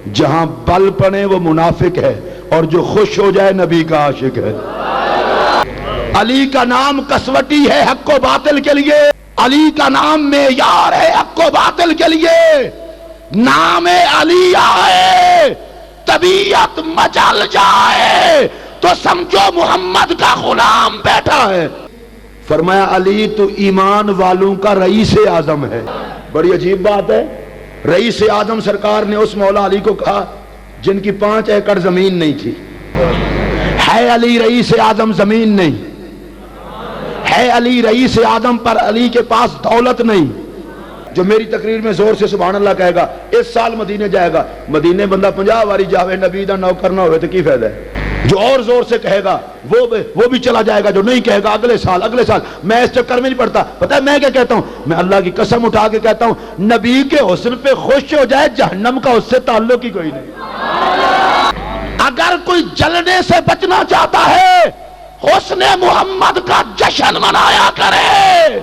جہاں بل پڑے وہ منافق ہے، اور جو خوش ہو جائے نبی کا عاشق ہے۔ علی کا نام کسوٹی ہے حق و باطل کے لیے، علی کا نام معیار ہے حق و باطل کے لیے۔ نام علی آئے طبیعت مچل جائے تو سمجھو محمد کا غلام بیٹھا ہے۔ فرمایا علی تو ایمان والوں کا رئیس اعظم ہے۔ بڑی عجیب بات ہے، رئیس اعظم سرکار نے اس مولا علی کو کہا جن کی 5 ایکڑ زمین نہیں تھی۔ ہے علی رئیس اعظم، زمین نہیں ہے، علی رئیس اعظم پر علی کے پاس دولت نہیں۔ جو میری تقریر میں زور سے سبحان اللہ کہے گا اس سال مدینے جائے گا، مدینے بندہ 50 واری جاوے نبی دا نوکر نہ ہوئے تو کی فائدہ ہے؟ جو اور زور سے کہے گا وہ بھی چلا جائے گا، جو نہیں کہے گا اگلے سال۔ میں اس چکر میں نہیں پڑتا، پتہ ہے میں کیا کہتا ہوں؟ میں اللہ کی قسم اٹھا کے کہتا ہوں نبی کے حسن پہ خوش ہو جائے جہنم کا اس سے تعلق ہی کوئی نہیں۔ اگر کوئی جلنے سے بچنا چاہتا ہے حسن محمد کا جشن منایا کرے۔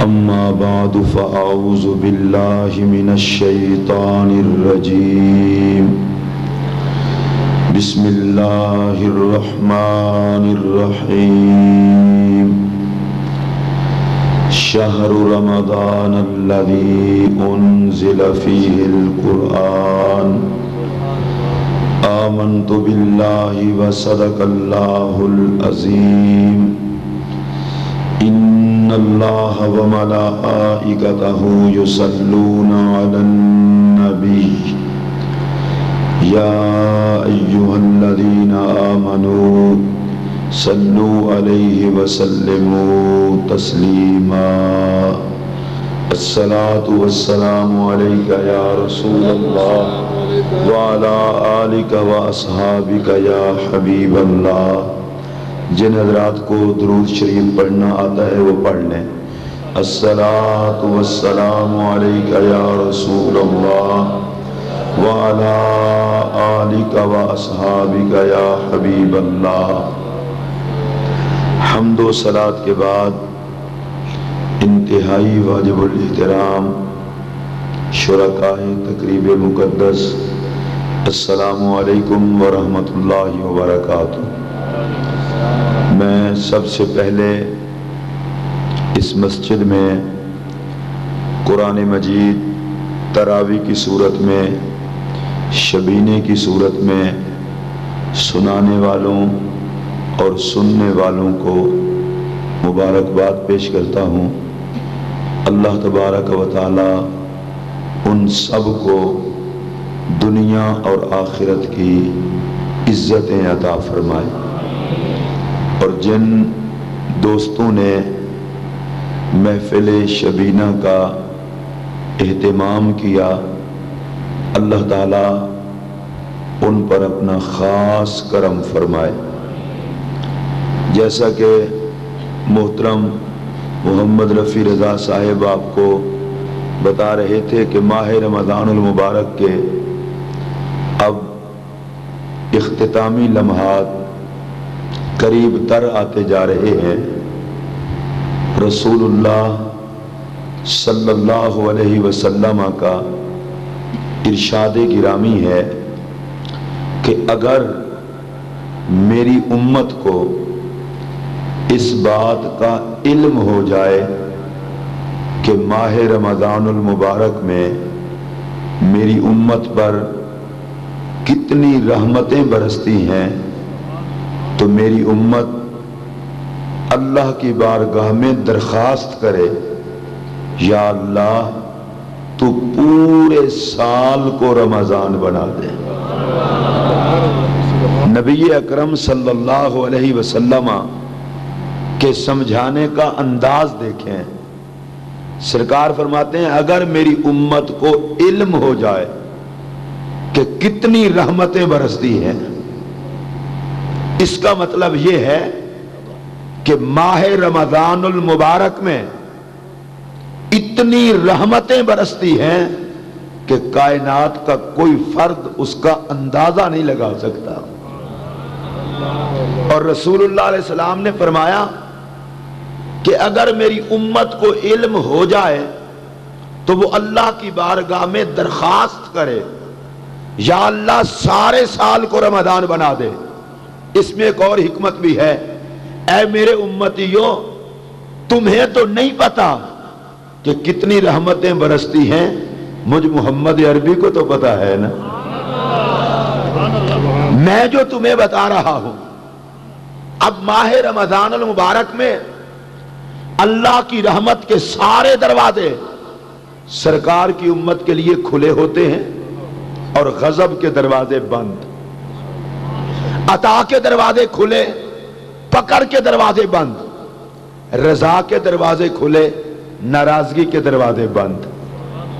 اما بعد فاعوذ باللہ من الشیطان الرجیم، بسم اللہ الرحمن الرحیم۔ شہر رمضان الذی انزل فیہ القرآن، آمنت باللہ وصدق اللہ العظیم۔ ان اللہ وملائکتہ یصلون علی النبی، یا ایہا الذین آمنوا صلوا علیہ وسلموا تسلیما۔ الصلاۃ والسلام علیک یا رسول اللہ وعلی آلک واصحابک یا حبیب اللہ۔ جن حضرات کو درود شریف پڑھنا آتا ہے وہ پڑھ لیں۔ الصلاۃ والسلام علیک یا رسول اللہ وعلی آلک واصحابک یا حبیب اللہ۔ حمد و صلاۃ کے بعد انتہائی واجب الاحترام شرکائے تقریب مقدس، السلام علیکم ورحمۃ اللہ وبرکاتہ۔ میں سب سے پہلے اس مسجد میں قرآن مجید تراویح کی صورت میں، شبینے کی صورت میں سنانے والوں اور سننے والوں کو مبارکباد پیش کرتا ہوں۔ اللہ تبارک و تعالی ان سب کو دنیا اور آخرت کی عزتیں عطا فرمائے، اور جن دوستوں نے محفل شبینہ کا اہتمام کیا اللہ تعالیٰ ان پر اپنا خاص کرم فرمائے۔ جیسا کہ محترم محمد رفیع رضا صاحب آپ کو بتا رہے تھے کہ ماہ رمضان المبارک کے اب اختتامی لمحات قریب تر آتے جا رہے ہیں۔ رسول اللہ صلی اللہ علیہ وسلم کا ارشاد گرامی ہے کہ اگر میری امت کو اس بات کا علم ہو جائے کہ ماہ رمضان المبارک میں میری امت پر کتنی رحمتیں برستی ہیں، تو میری امت اللہ کی بارگاہ میں درخواست کرے یا اللہ تو پورے سال کو رمضان بنا دے۔ نبی اکرم صلی اللہ علیہ وسلم کے سمجھانے کا انداز دیکھیں۔ سرکار فرماتے ہیں اگر میری امت کو علم ہو جائے کہ کتنی رحمتیں برستی ہیں، اس کا مطلب یہ ہے کہ ماہ رمضان المبارک میں اتنی رحمتیں برستی ہیں کہ کائنات کا کوئی فرد اس کا اندازہ نہیں لگا سکتا۔ اور رسول اللہ علیہ السلام نے فرمایا کہ اگر میری امت کو علم ہو جائے تو وہ اللہ کی بارگاہ میں درخواست کرے یا اللہ سارے سال کو رمضان بنا دے۔ اس میں ایک اور حکمت بھی ہے، اے میرے امتیوں تمہیں تو نہیں پتا کہ کتنی رحمتیں برستی ہیں، مجھ محمد عربی کو تو پتا ہے نا۔ میں جو تمہیں بتا رہا ہوں، اب ماہ رمضان المبارک میں اللہ کی رحمت کے سارے دروازے سرکار کی امت کے لیے کھلے ہوتے ہیں اور غضب کے دروازے بند، عطا کے دروازے کھلے، پکڑ کے دروازے بند، رضا کے دروازے کھلے، ناراضگی کے دروازے بند۔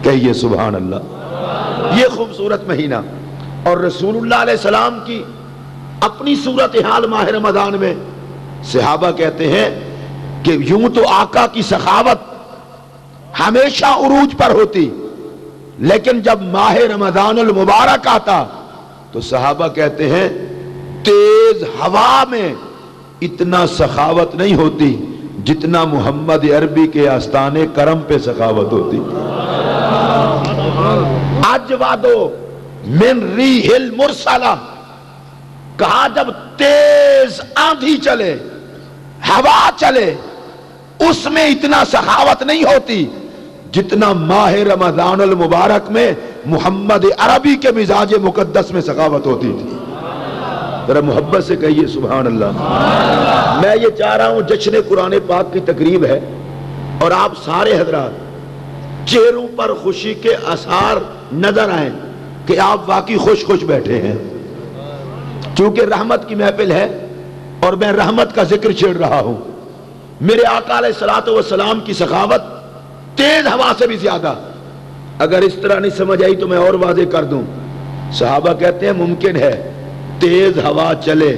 کہیے سبحان اللہ۔ یہ خوبصورت مہینہ، اور رسول اللہ علیہ السلام کی اپنی صورتحال ماہ رمضان میں صحابہ کہتے ہیں کہ یوں تو آقا کی سخاوت ہمیشہ عروج پر ہوتی، لیکن جب ماہ رمضان المبارک آتا تو صحابہ کہتے ہیں تیز ہوا میں اتنا سخاوت نہیں ہوتی جتنا محمد عربی کے آستانے کرم پہ سخاوت ہوتی۔ اجودو من ریح المرسلہ، کہا جب تیز آندھی چلے، ہوا چلے، اس میں اتنا سخاوت نہیں ہوتی جتنا ماہ رمضان المبارک میں محمد عربی کے مزاج مقدس میں سخاوت ہوتی تھی۔ ذرا محبت سے کہیے سبحان اللہ۔ میں یہ چاہ رہا ہوں جشن قرآن پاک کی تقریب ہے اور آپ سارے حضرات چہروں پر خوشی کے آثار نظر آئیں کہ آپ واقعی خوش خوش بیٹھے ہیں، کیونکہ رحمت کی محفل ہے اور میں رحمت کا ذکر چھیڑ رہا ہوں۔ میرے آقا علیہ الصلوۃ والسلام کی سخاوت تیز ہوا سے بھی زیادہ۔ اگر اس طرح نہیں سمجھ آئی تو میں اور واضح کر دوں۔ صحابہ کہتے ہیں ممکن ہے تیز ہوا چلے،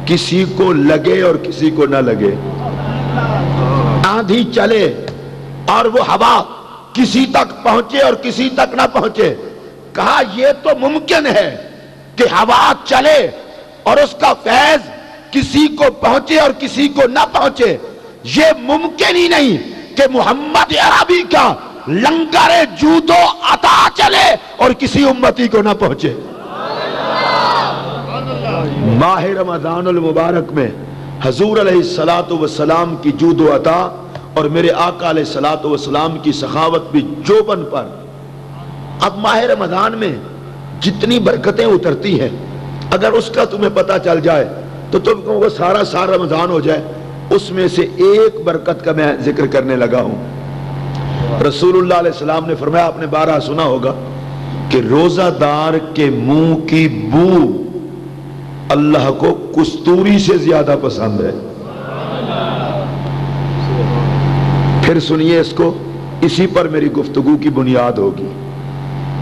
کسی کو لگے اور کسی کو نہ لگے، آندھی چلے اور وہ ہوا کسی تک پہنچے اور کسی تک نہ پہنچے۔ کہا یہ تو ممکن ہے کہ ہوا چلے اور اس کا فیض کسی کو پہنچے اور کسی کو نہ پہنچے، یہ ممکن ہی نہیں کہ محمد عربی کا لنگر جود و عطا چلے اور کسی امتی کو نہ پہنچے۔ ماہ رمضان المبارک میں حضور علیہ الصلوۃ والسلام کی جود و عطا اور میرے آقا علیہ الصلوۃ والسلام کی سخاوت بھی جوبن پر۔ اب ماہ رمضان میں جتنی برکتیں اترتی ہیں، اگر اس کا تمہیں پتہ چل جائے تو تم کو سارا رمضان ہو جائے۔ اس میں سے ایک برکت کا میں ذکر کرنے لگا ہوں۔ رسول اللہ علیہ السلام نے فرمایا، آپ نے بارہا سنا ہوگا کہ روزہ دار کے منہ کی بو اللہ کو کستوری سے زیادہ پسند ہے۔ پھر سنیے اس کو، اسی پر میری گفتگو کی بنیاد ہوگی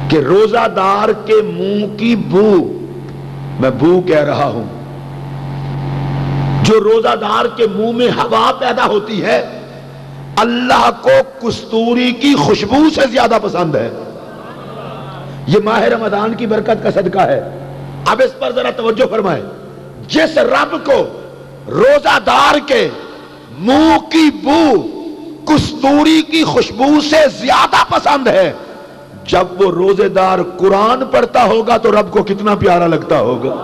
کہ روزہ دار کے منہ کی بو، میں بو کہہ رہا ہوں، جو روزہ دار کے منہ میں ہوا پیدا ہوتی ہے اللہ کو کستوری کی خوشبو سے زیادہ پسند ہے۔ یہ ماہ رمضان کی برکت کا صدقہ ہے۔ اب اس پر ذرا توجہ فرمائیں، جس رب کو روزہ دار کے منہ کی بو کستوری کی خوشبو سے زیادہ پسند ہے، جب وہ روزے دار قرآن پڑھتا ہوگا تو رب کو کتنا پیارا لگتا ہوگا۔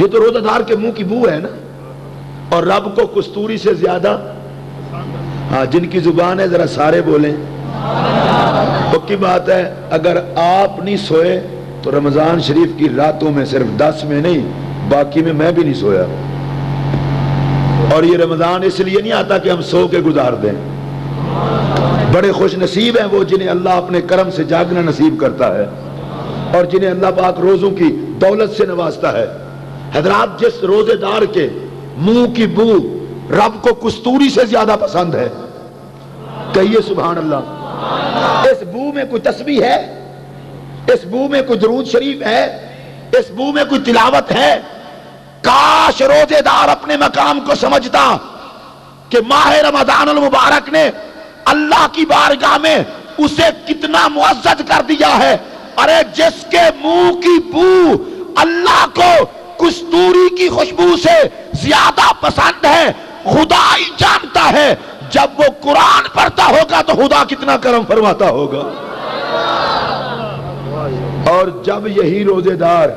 یہ تو روزہ دار کے منہ کی بو ہے نا، اور رب کو کستوری سے زیادہ۔ ہاں جن کی زبان ہے ذرا سارے بولیں۔ پکی بات ہے، اگر آپ نہیں سوئے تو رمضان شریف کی راتوں میں صرف 10 میں نہیں، باقی میں بھی نہیں سویا۔ اور یہ رمضان اس لیے نہیں آتا کہ ہم سو کے گزار دیں۔ بڑے خوش نصیب ہیں وہ جنہیں اللہ اپنے کرم سے جاگنا نصیب کرتا ہے اور جنہیں اللہ پاک روزوں کی دولت سے نوازتا ہے۔ حضرات، جس روزے دار کے منہ کی بو رب کو کستوری سے زیادہ پسند ہے، کہیے سبحان اللہ۔ اس بو میں کوئی تسبیح ہے، اس بو میں کوئی درود شریف ہے، اس بو میں کوئی تلاوت ہے؟ کاش روزے دار اپنے مقام کو سمجھتا کہ ماہ رمضان المبارک نے اللہ کی بارگاہ میں اسے کتنا معزز کر دیا ہے۔ ارے جس کے منہ کی بو اللہ کو کستوری کی خوشبو سے زیادہ پسند ہے، خدا ہی جانتا ہے جب وہ قرآن پڑھتا ہوگا تو خدا کتنا کرم فرماتا ہوگا۔ اور جب یہی روزے دار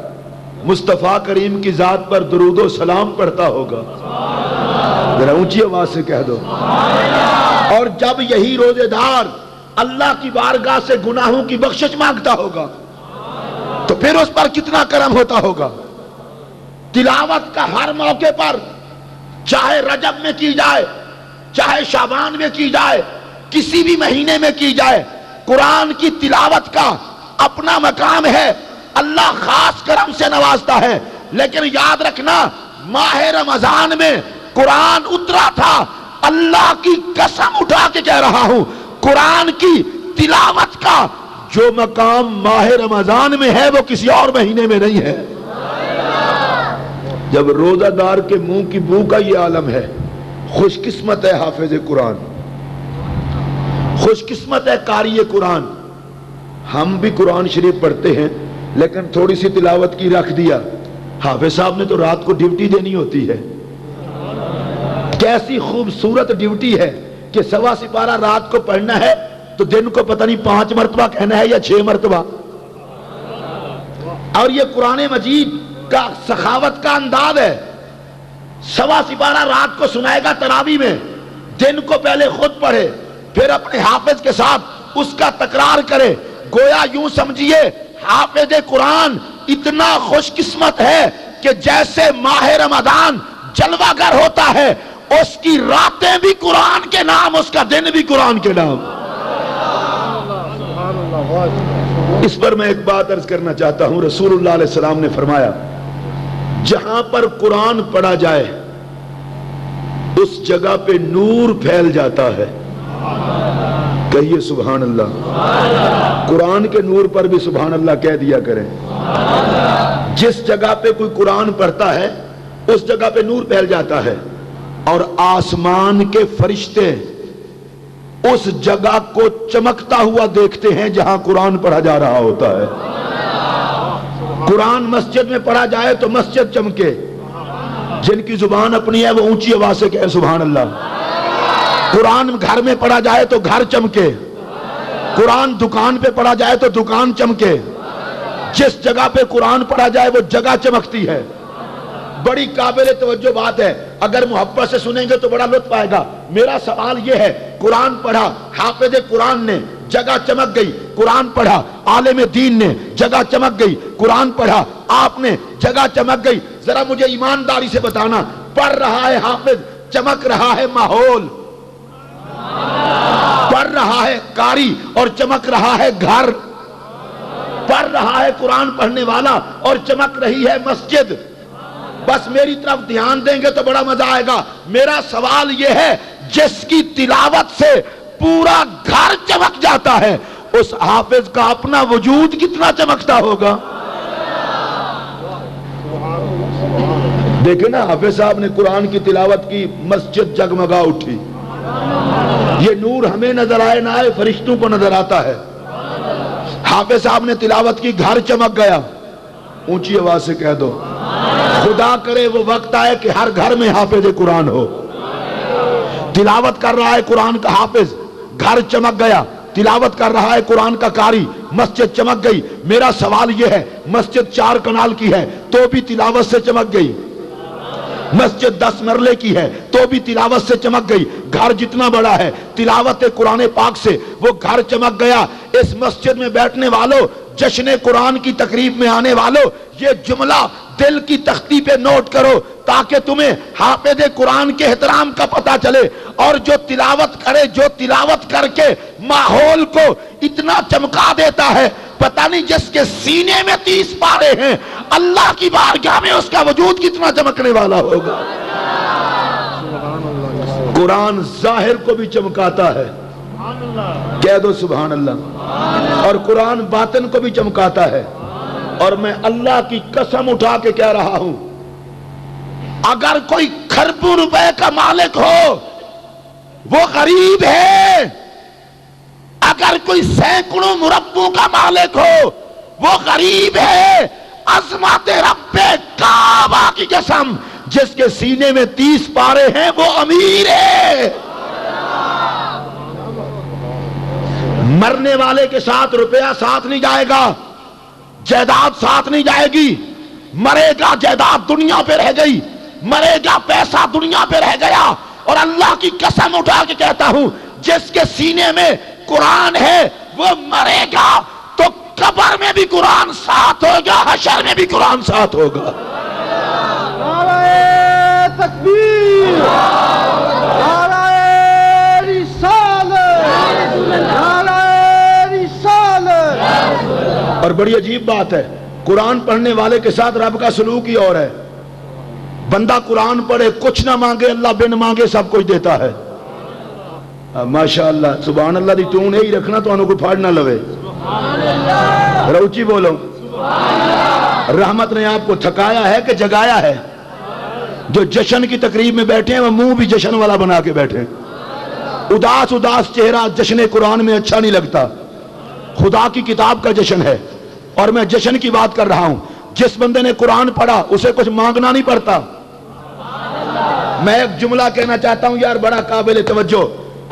مصطفیٰ کریم کی ذات پر درود و سلام پڑھتا ہوگا، ذرا اونچی آواز سے کہہ دو، اور جب یہی روزے دار اللہ کی بارگاہ سے گناہوں کی بخشش مانگتا ہوگا تو پھر اس پر کتنا کرم ہوتا ہوگا۔ تلاوت کا ہر موقع پر، چاہے رجب میں کی جائے، چاہے شعبان میں کی جائے، کسی بھی مہینے میں کی جائے، قرآن کی تلاوت کا اپنا مقام ہے، اللہ خاص کرم سے نوازتا ہے۔ لیکن یاد رکھنا، ماہ رمضان میں قرآن اترا تھا، اللہ کی قسم اٹھا کے کہہ رہا ہوں، قرآن کی تلاوت کا جو مقام ماہ رمضان میں ہے وہ کسی اور مہینے میں نہیں ہے۔ جب روزہ دار کے منہ کی بو کا یہ عالم ہے، خوش قسمت ہے حافظ قرآن، خوش قسمت ہے قاری قرآن۔ ہم بھی قرآن شریف پڑھتے ہیں لیکن تھوڑی سی تلاوت کی رکھ دیا، حافظ صاحب نے تو رات کو ڈیوٹی دینی ہوتی ہے۔ کیسی خوبصورت ڈیوٹی ہے کہ 1.25 سپارہ رات کو پڑھنا ہے تو دن کو پتہ نہیں 5 مرتبہ کہنا ہے یا 6 مرتبہ۔ اور یہ قرآن مجید کا سخاوت کا انداز ہے، 1.25 سپارہ رات کو سنائے گا تراویح میں، دن کو پہلے خود پڑھے پھر اپنے حافظ کے ساتھ اس کا تکرار کرے۔ گویا یوں سمجھیے حافظ قرآن اتنا خوش قسمت ہے کہ جیسے ماہ رمضان جلوہ گر ہوتا ہے، اس کی راتیں بھی قرآن کے نام، اس کا دن بھی قرآن کے نام۔ اس پر میں ایک بات عرض کرنا چاہتا ہوں، رسول اللہ علیہ السلام نے فرمایا جہاں پر قرآن پڑھا جائے اس جگہ پہ نور پھیل جاتا ہے۔ کہیے سبحان اللہ، قرآن کے نور پر بھی سبحان اللہ کہہ دیا کریں۔ جس جگہ پہ کوئی قرآن پڑھتا ہے اس جگہ پہ نور پھیل جاتا ہے، اور آسمان کے فرشتے اس جگہ کو چمکتا ہوا دیکھتے ہیں جہاں قرآن پڑھا جا رہا ہوتا ہے۔ قرآن مسجد میں پڑھا جائے تو مسجد چمکے، جن کی زبان اپنی ہے وہ اونچی آواز سے کہے سبحان اللہ۔ قرآن گھر میں پڑھا جائے تو گھر چمکے، قرآن دکان پہ پڑھا جائے تو دکان چمکے، جس جگہ پہ قرآن پڑھا جائے وہ جگہ چمکتی ہے۔ بڑی قابل توجہ بات ہے، اگر محبت سے سنیں گے تو بڑا لطف آئے گا۔ میرا سوال یہ ہے، قرآن پڑھا حافظ قرآن نے، جگہ چمک گئی، قرآن پڑھا عالم دین نے، جگہ چمک گئی، قرآن پڑھا آپ نے، جگہ چمک گئی۔ ذرا مجھے ایمانداری سے بتانا، پڑھ رہا ہے حافظ، چمک رہا ہے ماحول، پڑھ رہا ہے قاری اور چمک رہا ہے گھر، پڑھ رہا ہے قرآن پڑھنے والا اور چمک رہی ہے مسجد۔ بس میری طرف دھیان دیں گے تو بڑا مزہ آئے گا۔ میرا سوال یہ ہے، جس کی تلاوت سے پورا گھر چمک جاتا ہے اس حافظ کا اپنا وجود کتنا چمکتا ہوگا؟ دیکھیں نا، حافظ صاحب نے قرآن کی تلاوت کی، مسجد جگمگا اٹھی۔ یہ نور ہمیں نظر آئے نہ آئے، فرشتوں کو نظر آتا ہے۔ حافظ صاحب نے تلاوت کی، گھر چمک گیا۔ اونچی آواز سے کہہ دو خدا کرے وہ وقت آئے کہ ہر گھر میں حافظ قرآن ہو۔ تلاوت کر رہا ہے قرآن کا حافظ، گھر چمک گیا۔ تلاوت کر رہا ہے قرآن کا قاری، مسجد چمک گئی۔ میرا سوال یہ ہے، مسجد 4 کنال کی ہے تو بھی تلاوت سے چمک گئی، مسجد 10 مرلے کی ہے تو بھی تلاوت سے چمک گئی۔ گھر جتنا بڑا ہے تلاوت قرآن پاک سے وہ گھر چمک گیا۔ اس مسجد میں بیٹھنے والوں، جشن قرآن کی تقریب میں آنے والوں، یہ جملہ دل کی تختی پہ نوٹ کرو تاکہ تمہیں حافظ قرآن کے احترام کا پتہ چلے۔ اور جو تلاوت کرے، جو تلاوت کر کے ماحول کو اتنا چمکا دیتا ہے، پتہ نہیں جس کے سینے میں 30 پارے ہیں، اللہ کی بارگاہ میں اس کا وجود کتنا چمکنے والا ہوگا۔ قرآن ظاہر کو بھی چمکاتا ہے، کہہ دو سبحان اللہ، اور قرآن باطن کو بھی چمکاتا ہے۔ اور میں اللہ کی قسم اٹھا کے کہہ رہا ہوں، اگر کوئی کھربوں روپے کا مالک ہو وہ غریب ہے، اگر کوئی سینکڑوں مربوں کا مالک ہو وہ غریب ہے۔ عظمت رب کعبہ کی قسم، جس کے سینے میں 30 پارے ہیں وہ امیر ہے۔ مرنے والے کے ساتھ روپیہ ساتھ نہیں جائے گا، جائیداد ساتھ نہیں جائے گی، مرے گا جائیداد دنیا پہ رہ گئی، مرے گا پیسہ دنیا پہ رہ گیا، اور اللہ کی قسم اٹھا کے کہتا ہوں جس کے سینے میں قرآن ہے وہ مرے گا تو قبر میں بھی قرآن ساتھ ہوگا، حشر میں بھی قرآن ساتھ ہوگا۔ نعرہ تکبیر، نعرہ رسالت، نعرہ رسالت۔ اور بڑی عجیب بات ہے، قرآن پڑھنے والے کے ساتھ رب کا سلوک ہی اور ہے۔ بندہ قرآن پڑھے کچھ نہ مانگے، اللہ بن مانگے سب کچھ دیتا ہے۔ ماشاءاللہ، سبحان اللہ دی ٹون ہی رکھنا تو انہوں کو پھاڑ نہ لوے، روچی بولو۔ رحمت نے آپ کو تھکایا ہے کہ جگایا ہے؟ جو جشن کی تقریب میں بیٹھے ہیں وہ منہ بھی جشن والا بنا کے بیٹھے ہیں۔ اداس اداس چہرہ جشن قرآن میں اچھا نہیں لگتا۔ خدا کی کتاب کا جشن ہے، اور میں جشن کی بات کر رہا ہوں۔ جس بندے نے قرآن پڑھا اسے کچھ مانگنا نہیں پڑتا۔ میں ایک جملہ کہنا چاہتا ہوں یار، بڑا قابل توجہ،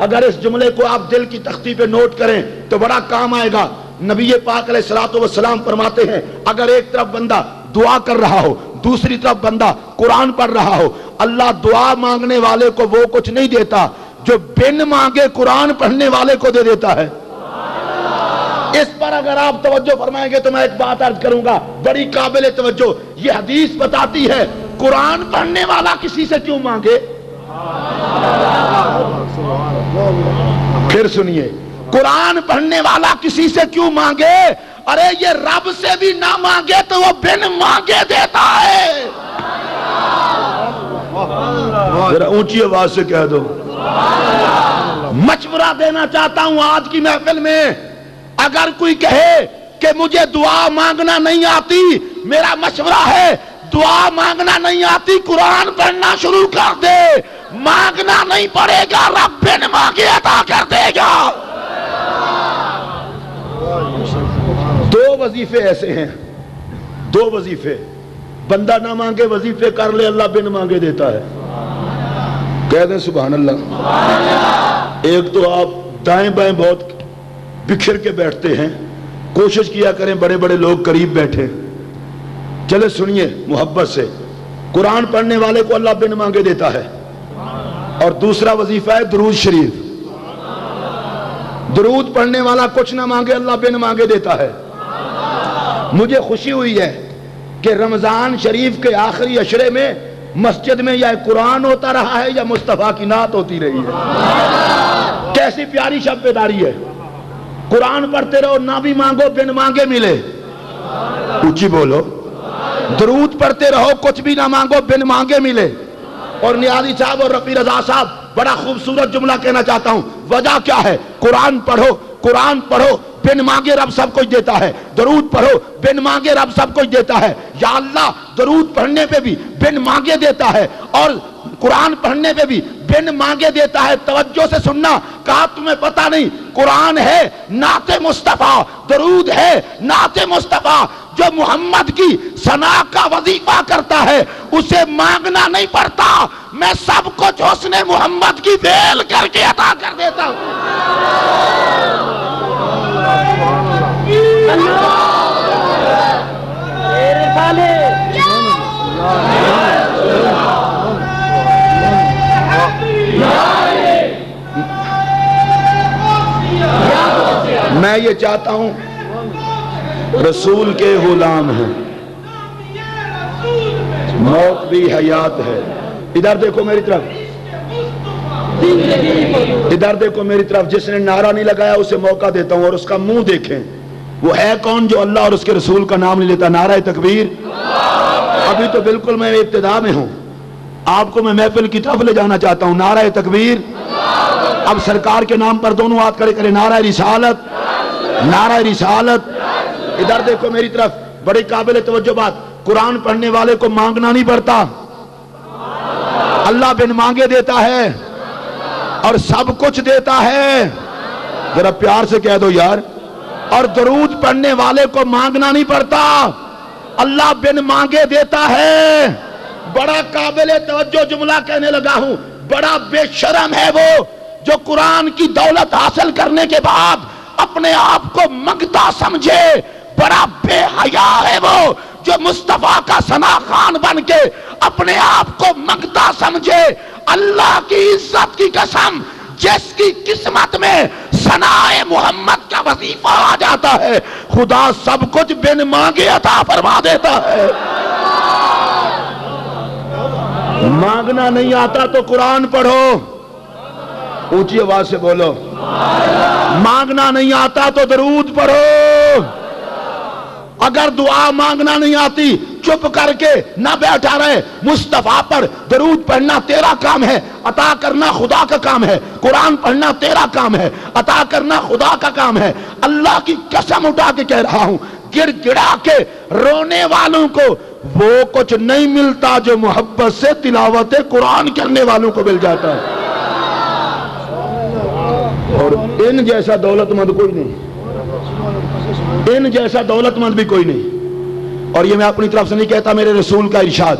اگر اس جملے کو آپ دل کی تختی پہ نوٹ کریں تو بڑا کام آئے گا۔ نبی پاک علیہ الصلوۃ والسلام فرماتے ہیں اگر ایک طرف بندہ دعا کر رہا ہو، دوسری طرف بندہ قرآن پڑھ رہا ہو، اللہ دعا مانگنے والے کو وہ کچھ نہیں دیتا جو بن مانگے قرآن پڑھنے والے کو دے دیتا ہے۔ اس پر اگر آپ توجہ فرمائیں گے تو میں ایک بات عرض کروں گا بڑی قابل توجہ۔ یہ حدیث بتاتی ہے قرآن پڑھنے والا کسی سے کیوں مانگے؟ پھر سنیے، قرآن پڑھنے والا کسی سے کیوں مانگے؟ ارے یہ رب سے بھی نہ مانگے تو وہ بن مانگے دیتا ہے۔ ذرا اونچی آواز سے کہہ دو۔ مشورہ دینا چاہتا ہوں آج کی محفل میں، اگر کوئی کہے کہ مجھے دعا مانگنا نہیں آتی، میرا مشورہ ہے دعا مانگنا نہیں آتی، قرآن پڑھنا شروع کر دے، مانگنا نہیں پڑے گا، رب بن مانگے عطا کر دے گا۔ دو وظیفے ایسے ہیں، دو وظیفے، بندہ نہ مانگے وظیفے کر لے، اللہ بن مانگے دیتا ہے۔ کہہ دیں سبحان اللہ۔ ایک تو آپ دائیں بائیں بہت بکھر کے بیٹھتے ہیں، کوشش کیا کریں بڑے بڑے لوگ قریب بیٹھے۔ چلے سنیے محبت سے، قرآن پڑھنے والے کو اللہ بن مانگے دیتا ہے۔ اور دوسرا وظیفہ ہے درود شریف۔ درود پڑھنے والا کچھ نہ مانگے، اللہ بن مانگے دیتا ہے۔ مجھے خوشی ہوئی ہے کہ رمضان شریف کے آخری عشرے میں مسجد میں یا قرآن ہوتا رہا ہے یا مصطفیٰ کی نعت ہوتی رہی ہے۔ کیسی پیاری شب بیداری ہے، قرآن پڑھتے رہو، نہ بھی مانگو بن مانگے ملے۔ اونچی بولو، درود پڑھتے رہو، کچھ بھی نہ مانگو بن مانگے ملے۔ اور نیازی صاحب اور رفیع رضا صاحب بڑا خوبصورت جملہ کہنا چاہتا ہوں، وجہ کیا ہے؟ قرآن پڑھو، قرآن پڑھو، بن مانگے رب سب کچھ دیتا ہے۔ درود پڑھو، بن مانگے رب سب کچھ دیتا ہے۔ یا اللہ درود پڑھنے پہ بھی بن مانگے دیتا ہے، اور قرآن پڑھنے پہ بھی بن مانگے دیتا ہے۔ توجہ سے سننا، کہا تمہیں پتہ نہیں قرآن ہے نعت مصطفیٰ، درود ہے نعت مصطفیٰ۔ جو محمد کی ثنا کا وظیفہ کرتا ہے اسے مانگنا نہیں پڑتا، میں سب کچھ حسن محمد کی ویل کر کے عطا کر دیتا ہوں۔ میں یہ چاہتا ہوں رسول کے غلام ہیں، موت بھی حیات ہے۔ ادھر دیکھو میری طرف، ادھر دیکھو میری طرف۔ جس نے نعرہ نہیں لگایا اسے موقع دیتا ہوں، اور اس کا منہ دیکھیں وہ ہے کون جو اللہ اور اس کے رسول کا نام نہیں لیتا۔ نعرہ تکبیر۔ ابھی تو بالکل میں ابتدا میں ہوں، آپ کو میں محفل کی طرف لے جانا چاہتا ہوں۔ نعرہ تکبیر۔ اب سرکار کے نام پر دونوں ہاتھ کھڑے کریں، نعرہ رسالت، نعرہ رسالت۔ ادھر دیکھو میری طرف، بڑی قابل توجہ بات، قرآن پڑھنے والے کو مانگنا نہیں پڑتا، اللہ بن مانگے دیتا ہے اور سب کچھ دیتا ہے۔ ذرا پیار سے کہہ دو یار۔ اور درود پڑھنے والے کو مانگنا نہیں پڑتا، اللہ بن مانگے دیتا ہے۔ بڑا قابل توجہ جملہ کہنے لگا ہوں، بڑا بے شرم ہے وہ جو قرآن کی دولت حاصل کرنے کے بعد اپنے آپ کو منگتا سمجھے، بڑا بے حیا ہے وہ جو مصطفیٰ کا ثنا خان بن کے اپنے آپ کو منگتا سمجھے۔ اللہ کی عزت کی قسم، جس کی قسمت میں ثنائے محمد کا وظیفہ آ جاتا ہے، خدا سب کچھ بن مانگے عطا فرما دیتا ہے۔ مانگنا نہیں آتا تو قرآن پڑھو، اونچی آواز سے بولو۔ مانگنا نہیں آتا تو درود پڑھو۔ اگر دعا مانگنا نہیں آتی، چپ کر کے نہ بیٹھا رہے، مصطفیٰ پر درود پڑھنا تیرا کام ہے، عطا کرنا خدا کا کام ہے۔ قرآن پڑھنا تیرا کام ہے، عطا کرنا خدا کا کام ہے۔ اللہ کی قسم اٹھا کے کہہ رہا ہوں، گڑ گڑا کے رونے والوں کو وہ کچھ نہیں ملتا جو محبت سے تلاوت قرآن کرنے والوں کو مل جاتا ہے۔ اور ان جیسا دولت مند کوئی نہیں، ان جیسا دولت مند بھی کوئی نہیں۔ اور یہ میں اپنی طرف سے نہیں کہتا، میرے رسول کا ارشاد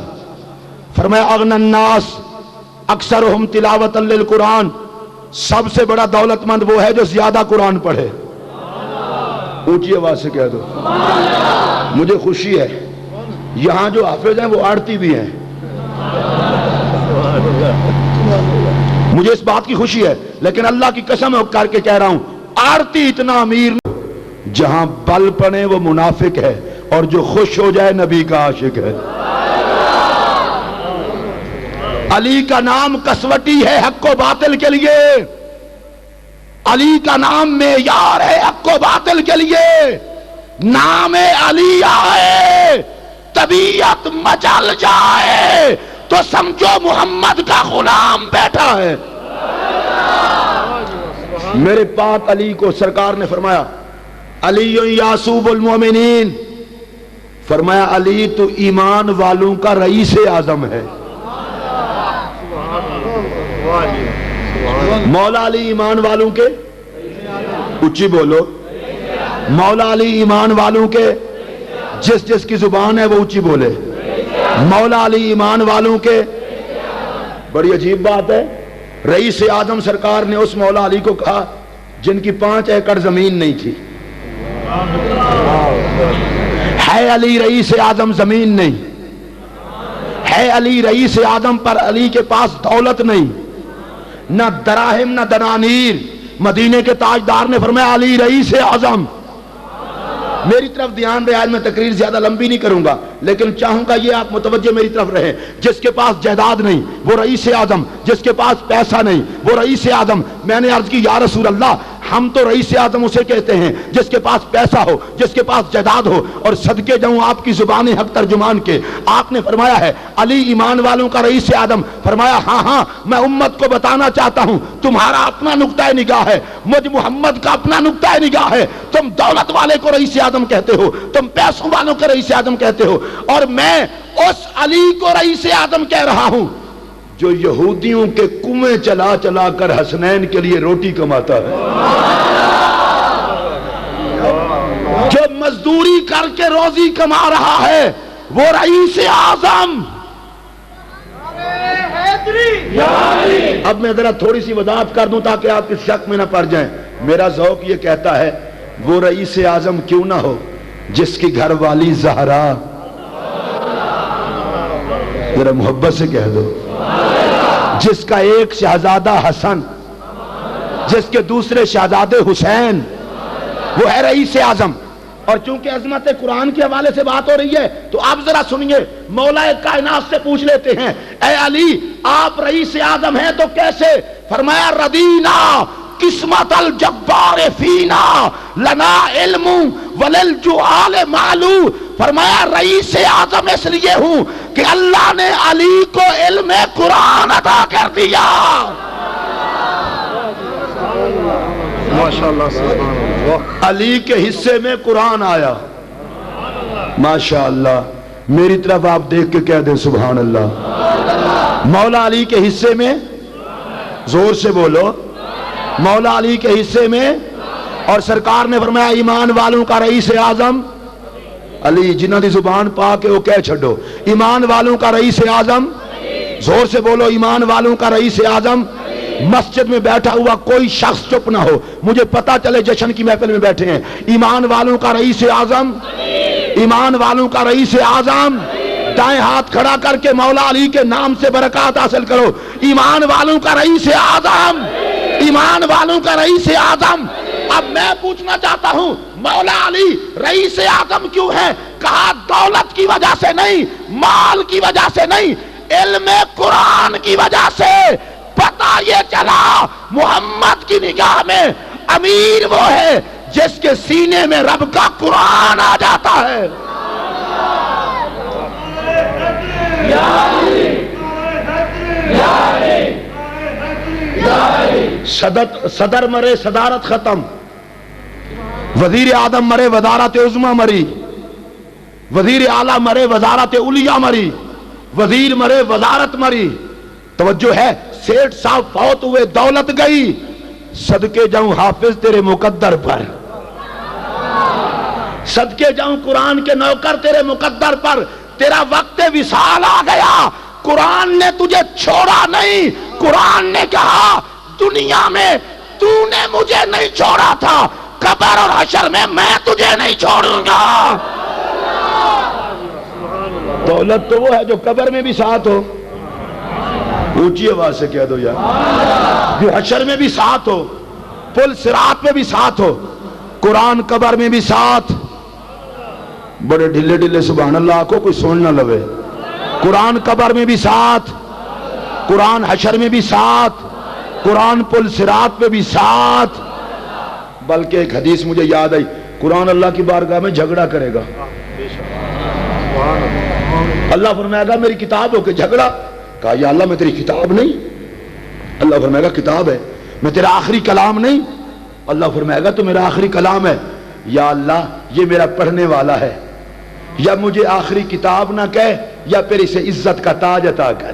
فرمایا اغنى الناس اکثرهم تلاوۃ للقرآن، سب سے بڑا دولت مند وہ ہے جو زیادہ قرآن پڑھے۔ اونچی آواز سے کہہ دو۔ مجھے خوشی ہے یہاں جو حافظ ہیں وہ آڑتی بھی ہیں، مجھے اس بات کی خوشی ہے، لیکن اللہ کی قسم کر کے کہہ رہا ہوں، آڑتی اتنا امیر جہاں بل پڑے وہ منافق ہے، اور جو خوش ہو جائے نبی کا عاشق ہے۔ علی کا نام کسوٹی ہے حق و باطل کے لیے، علی کا نام معیار ہے حق و باطل کے لیے۔ نام علی آئے طبیعت مچل جائے تو سمجھو محمد کا غلام بیٹھا ہے۔ میرے پاک علی کو سرکار نے فرمایا علی یاسوب المومنین، فرمایا علی تو ایمان والوں کا رئیس اعظم ہے۔ مولا علی ایمان والوں کے، اونچی بولو، مولا علی ایمان والوں کے، جس جس کی زبان ہے وہ اونچی بولے، مولا علی ایمان والوں کے۔ بڑی عجیب بات ہے، رئیس اعظم سرکار نے اس مولا علی کو کہا جن کی 5 ایکڑ زمین نہیں تھی۔ ہے علی رئیس اعظم زمین نہیں، ہے علی رئیس اعظم پر علی کے پاس دولت نہیں، نہ دراہم نہ دنانیر۔ مدینے کے تاجدار نے فرمایا علی رئیس اعظم۔ میری طرف دھیان رہے، آج میں تقریر زیادہ لمبی نہیں کروں گا، لیکن چاہوں گا یہ آپ متوجہ میری طرف رہے۔ جس کے پاس جائیداد نہیں وہ رئیس اعظم، جس کے پاس پیسہ نہیں وہ رئیس اعظم۔ میں نے عرض کی یا رسول اللہ، ہم تو رئیس اعظم اسے کہتے ہیں جس کے پاس پیسہ ہو، جس کے پاس جائیداد ہو۔ اور صدقے جاؤں آپ کی زبان حق ترجمان کے، آپ نے فرمایا ہے علی ایمان والوں کا رئیس اعظم۔ فرمایا ہاں ہاں، میں امت کو بتانا چاہتا ہوں، تمہارا اپنا نقطہ نگاہ ہے، مجھ محمد کا اپنا نقطہ نگاہ ہے۔ تم دولت والے کو رئیس اعظم کہتے ہو، تم پیسوں والوں کو رئیس اعظم کہتے ہو، اور میں اس علی کو رئیس اعظم کہہ رہا ہوں جو یہودیوں کے کنویں چلا چلا کر حسنین کے لیے روٹی کماتا ہے، جو مزدوری کر کے روزی کما رہا ہے، وہ رئیس اعظم۔ اب میں ذرا تھوڑی سی وضاحت کر دوں تاکہ آپ اس شک میں نہ پڑ جائیں۔ میرا ذوق یہ کہتا ہے وہ رئیس اعظم کیوں نہ ہو جس کی گھر والی زہرا، ذرا محبت سے کہہ دو، جس کا ایک شہزادہ حسن، جس کے دوسرے شہزادے حسین، وہ ہے رئیس اعظم۔ اور چونکہ عظمت قرآن کے حوالے سے بات ہو رہی ہے تو آپ ذرا سنیے، مولا کائنات سے پوچھ لیتے ہیں اے علی آپ رئیس اعظم ہیں تو کیسے؟ فرمایا ردینا قسمت الجبار فینا لنا علم وللجہال معلو۔ فرمایا رئیس اعظم اس لیے ہوں کہ اللہ نے علی کو علم قرآن عطا کر دیا۔ علی کے حصے میں قرآن آیا، ماشاءاللہ۔ میری طرف آپ دیکھ کے کہہ دیں سبحان اللہ۔ مولا علی کے حصے میں، زور سے بولو، مولا علی کے حصے میں، اور سرکار نے فرمایا ایمان والوں کا رئیس اعظم علی۔ جنہاں دی زبان پا کے وہ کہہ چھڑو، ایمان والوں کا رئیس اعظم، زور سے بولو، ایمان والوں کا رئیس اعظم۔ مسجد میں بیٹھا ہوا کوئی شخص چپ نہ ہو، مجھے پتا چلے جشن کی محفل میں بیٹھے ہیں۔ ایمان والوں کا رئیس اعظم، ایمان والوں کا رئیس اعظم، دائیں ہاتھ کھڑا کر کے مولا علی کے نام سے برکات حاصل کرو۔ ایمان والوں کا رئیس اعظم، ایمان والوں کا رئیس اعظم۔ اب میں پوچھنا چاہتا ہوں، مولا علی رئیس اعظم کیوں ہے؟ کہا دولت کی وجہ سے نہیں، مال کی وجہ سے نہیں، علم قرآن کی وجہ سے۔ پتہ یہ چلا محمد کی نگاہ میں امیر وہ ہے جس کے سینے میں رب کا قرآن آ جاتا ہے۔ صدر مرے صدارت ختم، وزیر اعظم مرے وزارت عظمی مری، وزیر اعلیٰ مرے وزارت علیہ مری، وزیر مرے وزارت مری۔ توجہ ہے، سیٹھ صاحب فوت ہوئے، دولت گئی، صدقے جاؤں حافظ تیرے مقدر پر، صدقے جاؤں قرآن کے نوکر تیرے مقدر پر۔ تیرا وقت وصال آ گیا، قرآن نے تجھے چھوڑا نہیں۔ قرآن نے کہا دنیا میں تو نے مجھے نہیں چھوڑا تھا، قبر اور حشر میں میں تجھے نہیں چھوڑوں گا۔ دولت تو وہ ہے جو قبر میں بھی ساتھ ہو، اونچی آواز سے کہہ دو یار، جو حشر میں بھی ساتھ ہو، پل صراط میں بھی ساتھ ہو، قرآن قبر میں بھی ساتھ۔ بڑے ڈھلے ڈھلے سبحان اللہ کو کوئی سن نہ لوے۔ قرآن قبر میں بھی ساتھ، قرآن حشر میں بھی ساتھ، قرآن پل صراط میں بھی ساتھ۔ بلکہ ایک حدیث مجھے یاد آئی، قرآن اللہ کی بارگاہ میں جھگڑا کرے گا۔ اللہ فرمائے گا میری کتاب ہو کے جھگڑا؟ کہا یا اللہ میں تیری کتاب نہیں۔ اللہ فرمائے گا کتاب ہے، میں تیرا آخری کلام نہیں۔ اللہ فرمائے گا تو میرا آخری کلام ہے۔ یا اللہ یہ میرا پڑھنے والا ہے، یا مجھے آخری کتاب نہ کہہ، یا پھر اسے عزت کا تاج عطا کر،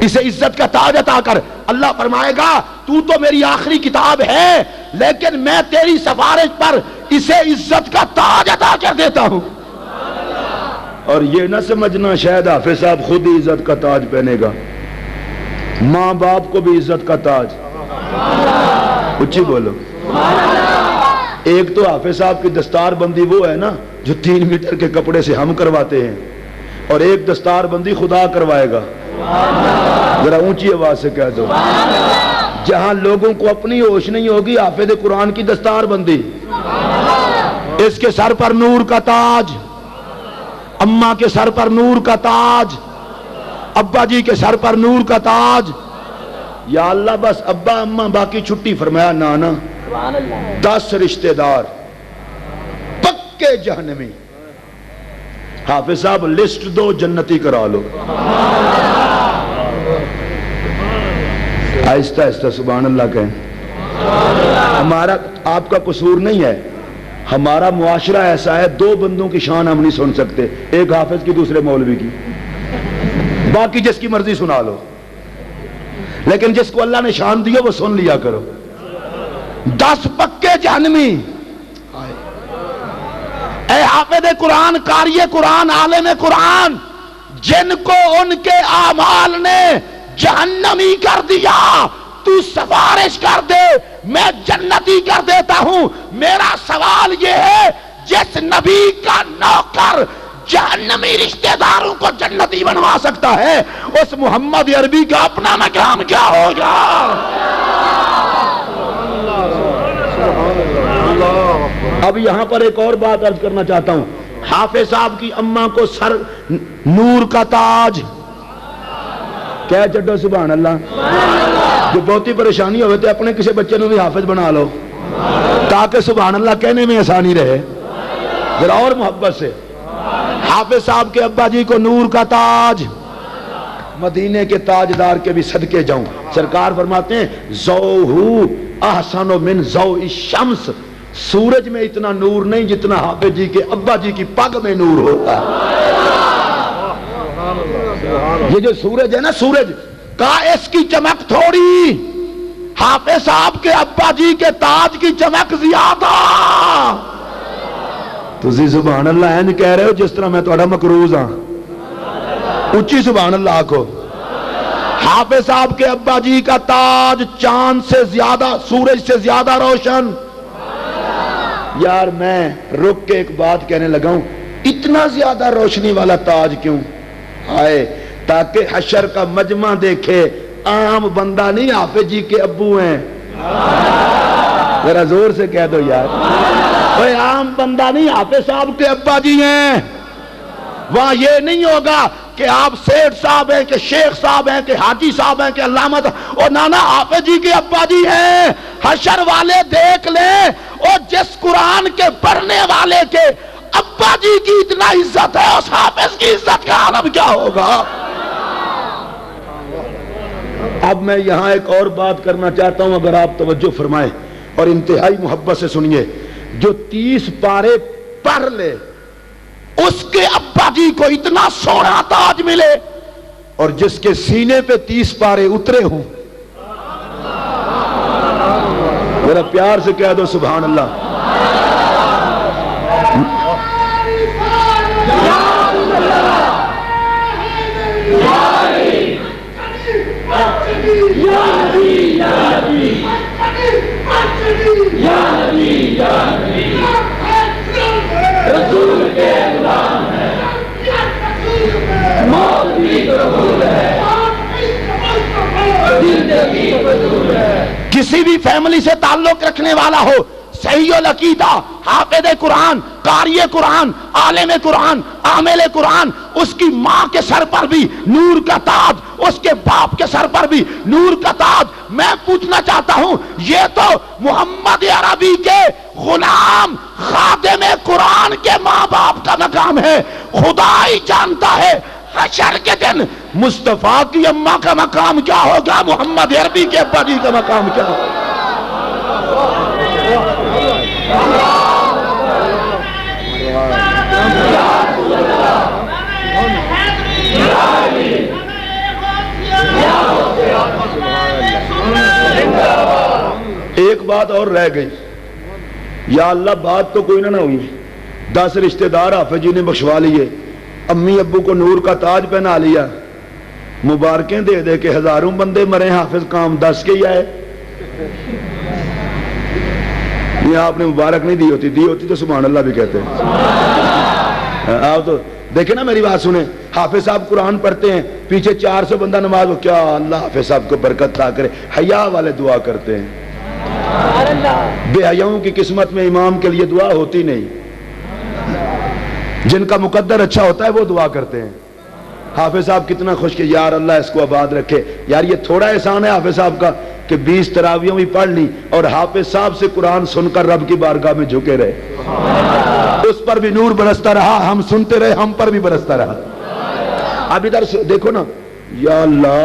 اسے عزت کا تاج عطا کر۔ اللہ فرمائے گا تو تو میری آخری کتاب ہے، لیکن میں تیری سفارش پر اسے عزت کا تاج عطا کر دیتا ہوں۔ اور یہ نہ سمجھنا شاید حافظ صاحب خود ہی عزت کا تاج پہنے گا، ماں باپ کو بھی عزت کا تاج۔ اچھی بولو۔ ایک تو حافظ صاحب کی دستار بندی وہ ہے نا جو 3 میٹر کے کپڑے سے ہم کرواتے ہیں، اور ایک دستار بندی خدا کروائے گا۔ ذرا اونچی آواز سے کہہ دو، جہاں لوگوں کو اپنی ہوش نہیں ہوگی، حافظ قرآن کی دستار بندی، اس کے سر پر نور کا تاج، اماں کے سر پر نور کا تاج، ابا جی کے سر پر نور کا تاج۔ یا اللہ بس ابا اماں باقی چھٹی، فرمایا نانا 10 رشتہ دار پکے جہنمی۔ حافظ صاحب لسٹ دو، جنتی کرا لو۔ آہستہ آہستہ سبحان اللہ کہیں۔ ہمارا آپ کا قصور نہیں ہے، ہمارا معاشرہ ایسا ہے، 2 بندوں کی شان ہم نہیں سن سکتے، ایک حافظ کی دوسرے مولوی کی، باقی جس کی مرضی سنا لو، لیکن جس کو اللہ نے شان دی وہ سن لیا کرو۔ 10 پکے جہنمی۔ اے حافظ قرآن، قاری قرآن، عالم قرآن، جن کو ان کے اعمال نے جہنمی کر دیا، تو سفارش کر دے، میں جنتی کر دیتا ہوں۔ میرا سوال یہ ہے، جس نبی کا نوکر جہنمی رشتہ داروں کو جنتی بنوا سکتا ہے، اس محمد عربی کا اپنا مقام کیا ہوگا؟ اب یہاں پر ایک اور بات عرض کرنا چاہتا ہوں۔ حافظ صاحب کی اماں کو سر نور کا تاج، کہہ چڈو سبحان اللہ۔ جو بہت ہی پریشانی ہوئے تھے اپنے کسی بچے نے بھی حافظ بنا لو تاکہ سبحان اللہ کہنے میں آسانی رہے، ذرا اور محبت سے۔ حافظ صاحب کے ابا جی کو نور کا تاج، مدینے کے تاجدار کے بھی صدقے جاؤں۔ سرکار فرماتے ہیں ضوءہ احسن من ضوء الشمس، سورج میں اتنا نور نہیں جتنا حافظ جی کے ابا جی کی پگ میں نور ہوتا ہے۔ یہ جو سورج ہے نا، سورج کا اس کی چمک تھوڑی، حافظ صاحب کے ابا جی کے تاج کی چمک زیادہ۔ تسی سبحان اللہ این کہہ رہے ہو جس طرح میں تھوڑا مقروض ہاں، اچھی سبحان اللہ کو۔ حافظ صاحب کے ابا جی کا تاج چاند سے زیادہ، سورج سے زیادہ روشن. یار میں رک کے ایک بات کہنے لگا ہوں، اتنا زیادہ روشنی والا تاج کیوں؟ آئے تاکہ حشر کا مجمع دیکھے عام بندہ نہیں حافظ جی کے ابو ہیں. ذرا زور سے کہہ دو یار، کوئی عام بندہ نہیں حافظ صاحب کے ابا جی ہیں. وہاں یہ نہیں ہوگا کہ آپ سیٹھ صاحب ہیں کہ شیخ صاحب ہیں کہ حاجی صاحب ہیں کہ علامہ اور نانا حافظ جی کے ابا جی ہیں. حشر والے دیکھ لیں، اور جس قرآن کے پڑھنے والے کے ابا جی کی اتنا عزت ہے، اس حافظ کی عزت کا عالم کیا ہوگا؟ اب میں یہاں ایک اور بات کرنا چاہتا ہوں، اگر آپ توجہ فرمائیں اور انتہائی محبت سے سنیے. جو 30 پارے پڑھ لے اس کے ابا جی کو اتنا سونا تاج ملے، اور جس کے سینے پہ 30 پارے اترے ہوں، ذرا پیار سے کہہ دو سبحان اللہ. کسی بھی فیملی سے تعلق رکھنے والا ہو، صحیح العقیدہ، حافظ قرآن، قاری قرآن، عالم قرآن، عامل قرآن، اس کی ماں کے سر پر بھی نور کا تاج، اس کے باپ کے سر پر بھی نور کا تاج. میں پوچھنا چاہتا ہوں، یہ تو محمد عربی کے غلام خادم قرآن کے ماں باپ کا مقام ہے. خدا ہی جانتا ہے حشر کے دن مصطفیٰ کی اماں کا مقام کیا ہوگا، محمد عربی کے ابا جی کا مقام کیا ہوگا. ایک بات اور رہ گئی، یا اللہ بات تو کوئی نہ ہوئی. 10 رشتہ دار حافظ جی نے بخشوا لیے، امی ابو کو نور کا تاج پہنا لیا، مبارکیں دے دے کہ ہزاروں بندے مرے، حافظ کام 10 کے ہی آئے. یہ آپ نے مبارک نہیں دی ہوتی تو سبحان اللہ بھی کہتے ہیں. آپ تو دیکھیں نا، میری بات سنیں، حافظ صاحب قرآن پڑھتے ہیں، پیچھے 400 بندہ نماز ہو، کیا اللہ حافظ صاحب کو برکت عطا کرے. حیا والے دعا کرتے ہیں، بے حیاؤں کی قسمت میں امام کے لیے دعا ہوتی نہیں. جن کا مقدر اچھا ہوتا ہے وہ دعا کرتے ہیں. حافظ صاحب کتنا خوش کہ یار اللہ اس کو آباد رکھے. یار یہ تھوڑا احسان ہے حافظ صاحب کا کہ 20 تراویحوں بھی پڑھ لی اور حافظ صاحب سے قرآن سن کر رب کی بارگاہ میں جھکے رہے. اس پر بھی نور برستا رہا، ہم سنتے رہے، ہم پر بھی برستا رہا. اب ادھر دیکھو نا، یا اللہ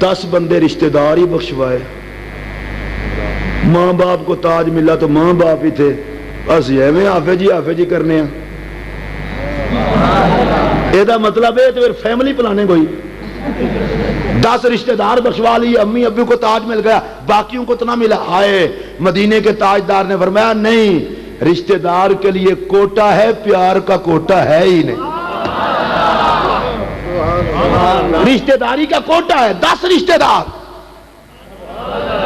10 بندے رشتہ دار ہی بخشوائے. ماں باپ کو تاج ملا تو ماں باپ ہی تھے، بس یہ میں حافظ جی کرنے ہیں. یہ مطلب ہے تو پھر فیملی پلانے کوئی 10 رشتہ دار بخشوا لیے، امی ابو کو تاج مل گیا، باقیوں کو تو نہ ملا. آئے مدینے کے تاجدار نے فرمایا نہیں، رشتہ دار کے لیے کوٹا ہے، پیار کا کوٹا ہے ہی نہیں. رشتہ داری کا کوٹا ہے 10 رشتہ دار.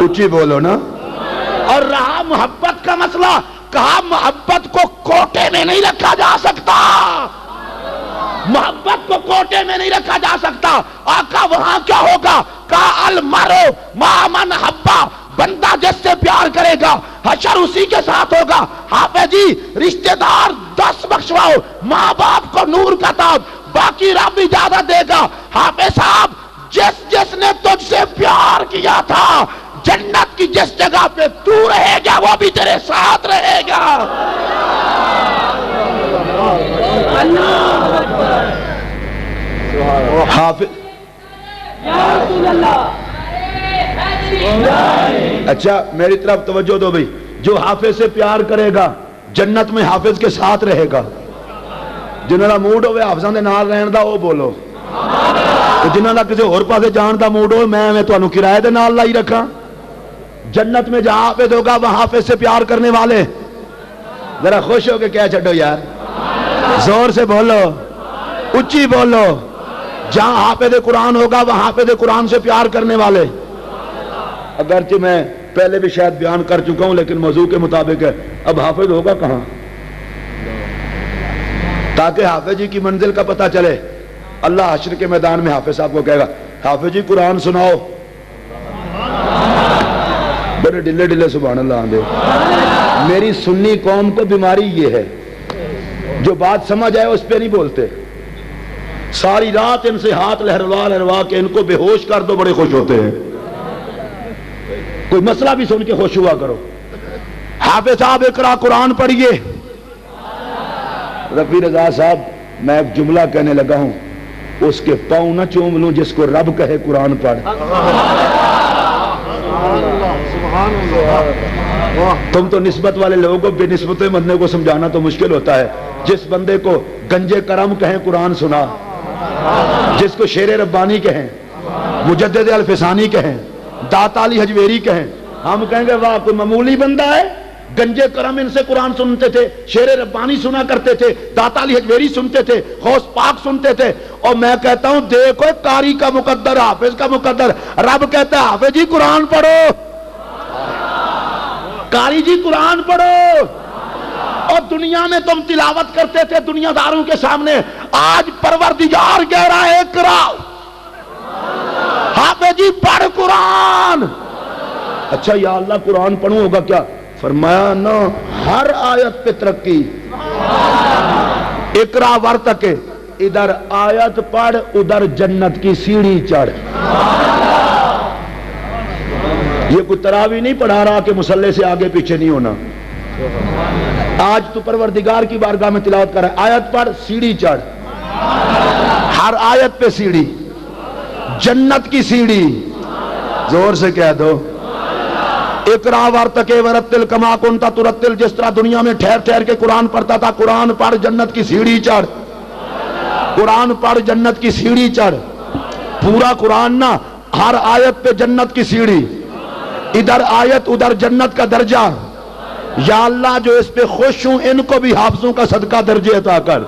اونچی بولو نا. اور رہا محبت کا مسئلہ، کہا محبت کو کوٹے میں نہیں رکھا جا سکتا، محبت کو کوٹے میں نہیں رکھا جا سکتا. آقا وہاں کیا ہوگا؟ کہا المرء مع من حبا، بندہ جس سے پیار کرے گا حشر اسی کے ساتھ ہوگا. حافظ جی رشتہ دار 10 بخشواؤ، ماں باپ کو نور کا تاج، باقی رب اجازت دے گا. حافظ صاحب جس نے تجھ سے پیار کیا تھا، جنت کی جس جگہ پہ تو رہے گا وہ بھی تیرے ساتھ رہے گا. حافظ اچھا میری طرف توجہ دو بھائی، جو حافظ سے پیار کرے گا جنت میں حافظ کے ساتھ رہے گا. جنہوں کا موڈ ہوئے حافظوں کے نال رہن دا وہ بولو، جنہوں کا کسی اور پاسے جان دا موڈ ہوئے میں تمہیں کرائے دے نال لائی رکھا. جنت میں جہاں حافظ ہوگا وہاں حافظ سے پیار کرنے والے ذرا خوش ہو کے کیا چھڈو یار، زور سے بولو، اچھی بولو. جہاں حافظ قرآن ہوگا وہاں حافظ قرآن سے پیار کرنے والے. اگرچہ میں پہلے بھی شاید بیان کر چکا ہوں لیکن موضوع کے مطابق ہے. اب حافظ ہوگا کہاں؟ تاکہ حافظ جی کی منزل کا پتہ چلے. اللہ حشر کے میدان میں حافظ صاحب کو کہے گا حافظ جی قرآن سناؤ. بڑے ڈلے ڈلے سبحان اللہ آندے. میری سنی قوم کو بیماری یہ ہے جو بات سمجھ آئے اس پہ نہیں بولتے. ساری رات ان سے ہاتھ لہروا کے ان کو بے ہوش کر دو بڑے خوش ہوتے ہیں. کوئی مسئلہ بھی سن کے خوش ہوا کرو. حافظ صاحب اقرا قرآن پڑھیے. رفیع رضا صاحب میں ایک جملہ کہنے لگا ہوں اس کے پاؤں نہ چوم لوں جس کو رب کہے قرآن پڑھ. تم تو نسبت والے لوگوں کو بے نسبت بندے کو سمجھانا تو مشکل ہوتا ہے. جس بندے کو گنجے کرم کہیں قرآن سنا, جس کو شیر ربانی کہیں, مجدد الفسانی کہیں, داتا علی حجویری کہیں, ہم کہیں گے واہ کوئی معمولی بندہ ہے. گنجے کرم ان سے قرآن سنتے تھے, شیر ربانی سنا کرتے تھے, داتا علی حجویری سنتے تھے, غوث پاک سنتے تھے. اور میں کہتا ہوں دیکھو قاری کا مقدر, حافظ کا مقدر. رب کہتا ہے حافظ جی قرآن پڑھو, قاری جی قرآن پڑھو. اور دنیا میں تم تلاوت کرتے تھے دنیا داروں کے سامنے. آج پروردگار کہہ رہا ہے اقرا, حافظ جی پڑھ قرآن. اچھا یا اللہ قرآن پڑھوں ہوگا کیا؟ فرمایا نہ, ہر آیت پہ ترقی. اقرا ورتق, ادھر آیت پڑھ ادھر جنت کی سیڑھی چڑھ. یہ کوئی تراویح نہیں پڑھا رہا کہ مصلی سے آگے پیچھے نہیں ہونا. آج تو پروردگار کی بارگاہ میں تلاوت کر رہا ہے, آیت پڑھ سیڑھی چڑھ. ہر آیت پہ سیڑھی, جنت کی سیڑھی. زور سے کہہ دو اقرا ورتقے ورتل کما کنتا ترتل. جس طرح دنیا میں ٹھہر ٹھہر کے قرآن پڑھتا تھا, قرآن پڑھ جنت کی سیڑھی چڑھ. قرآن پڑھ جنت کی سیڑھی چڑھ. پورا قرآن نہ, ہر آیت پہ جنت کی سیڑھی, ادھر آیت ادھر جنت کا درجہ. یا اللہ جو اس پہ خوش ہوں ان کو بھی حافظوں کا صدقہ درجے عطا کر.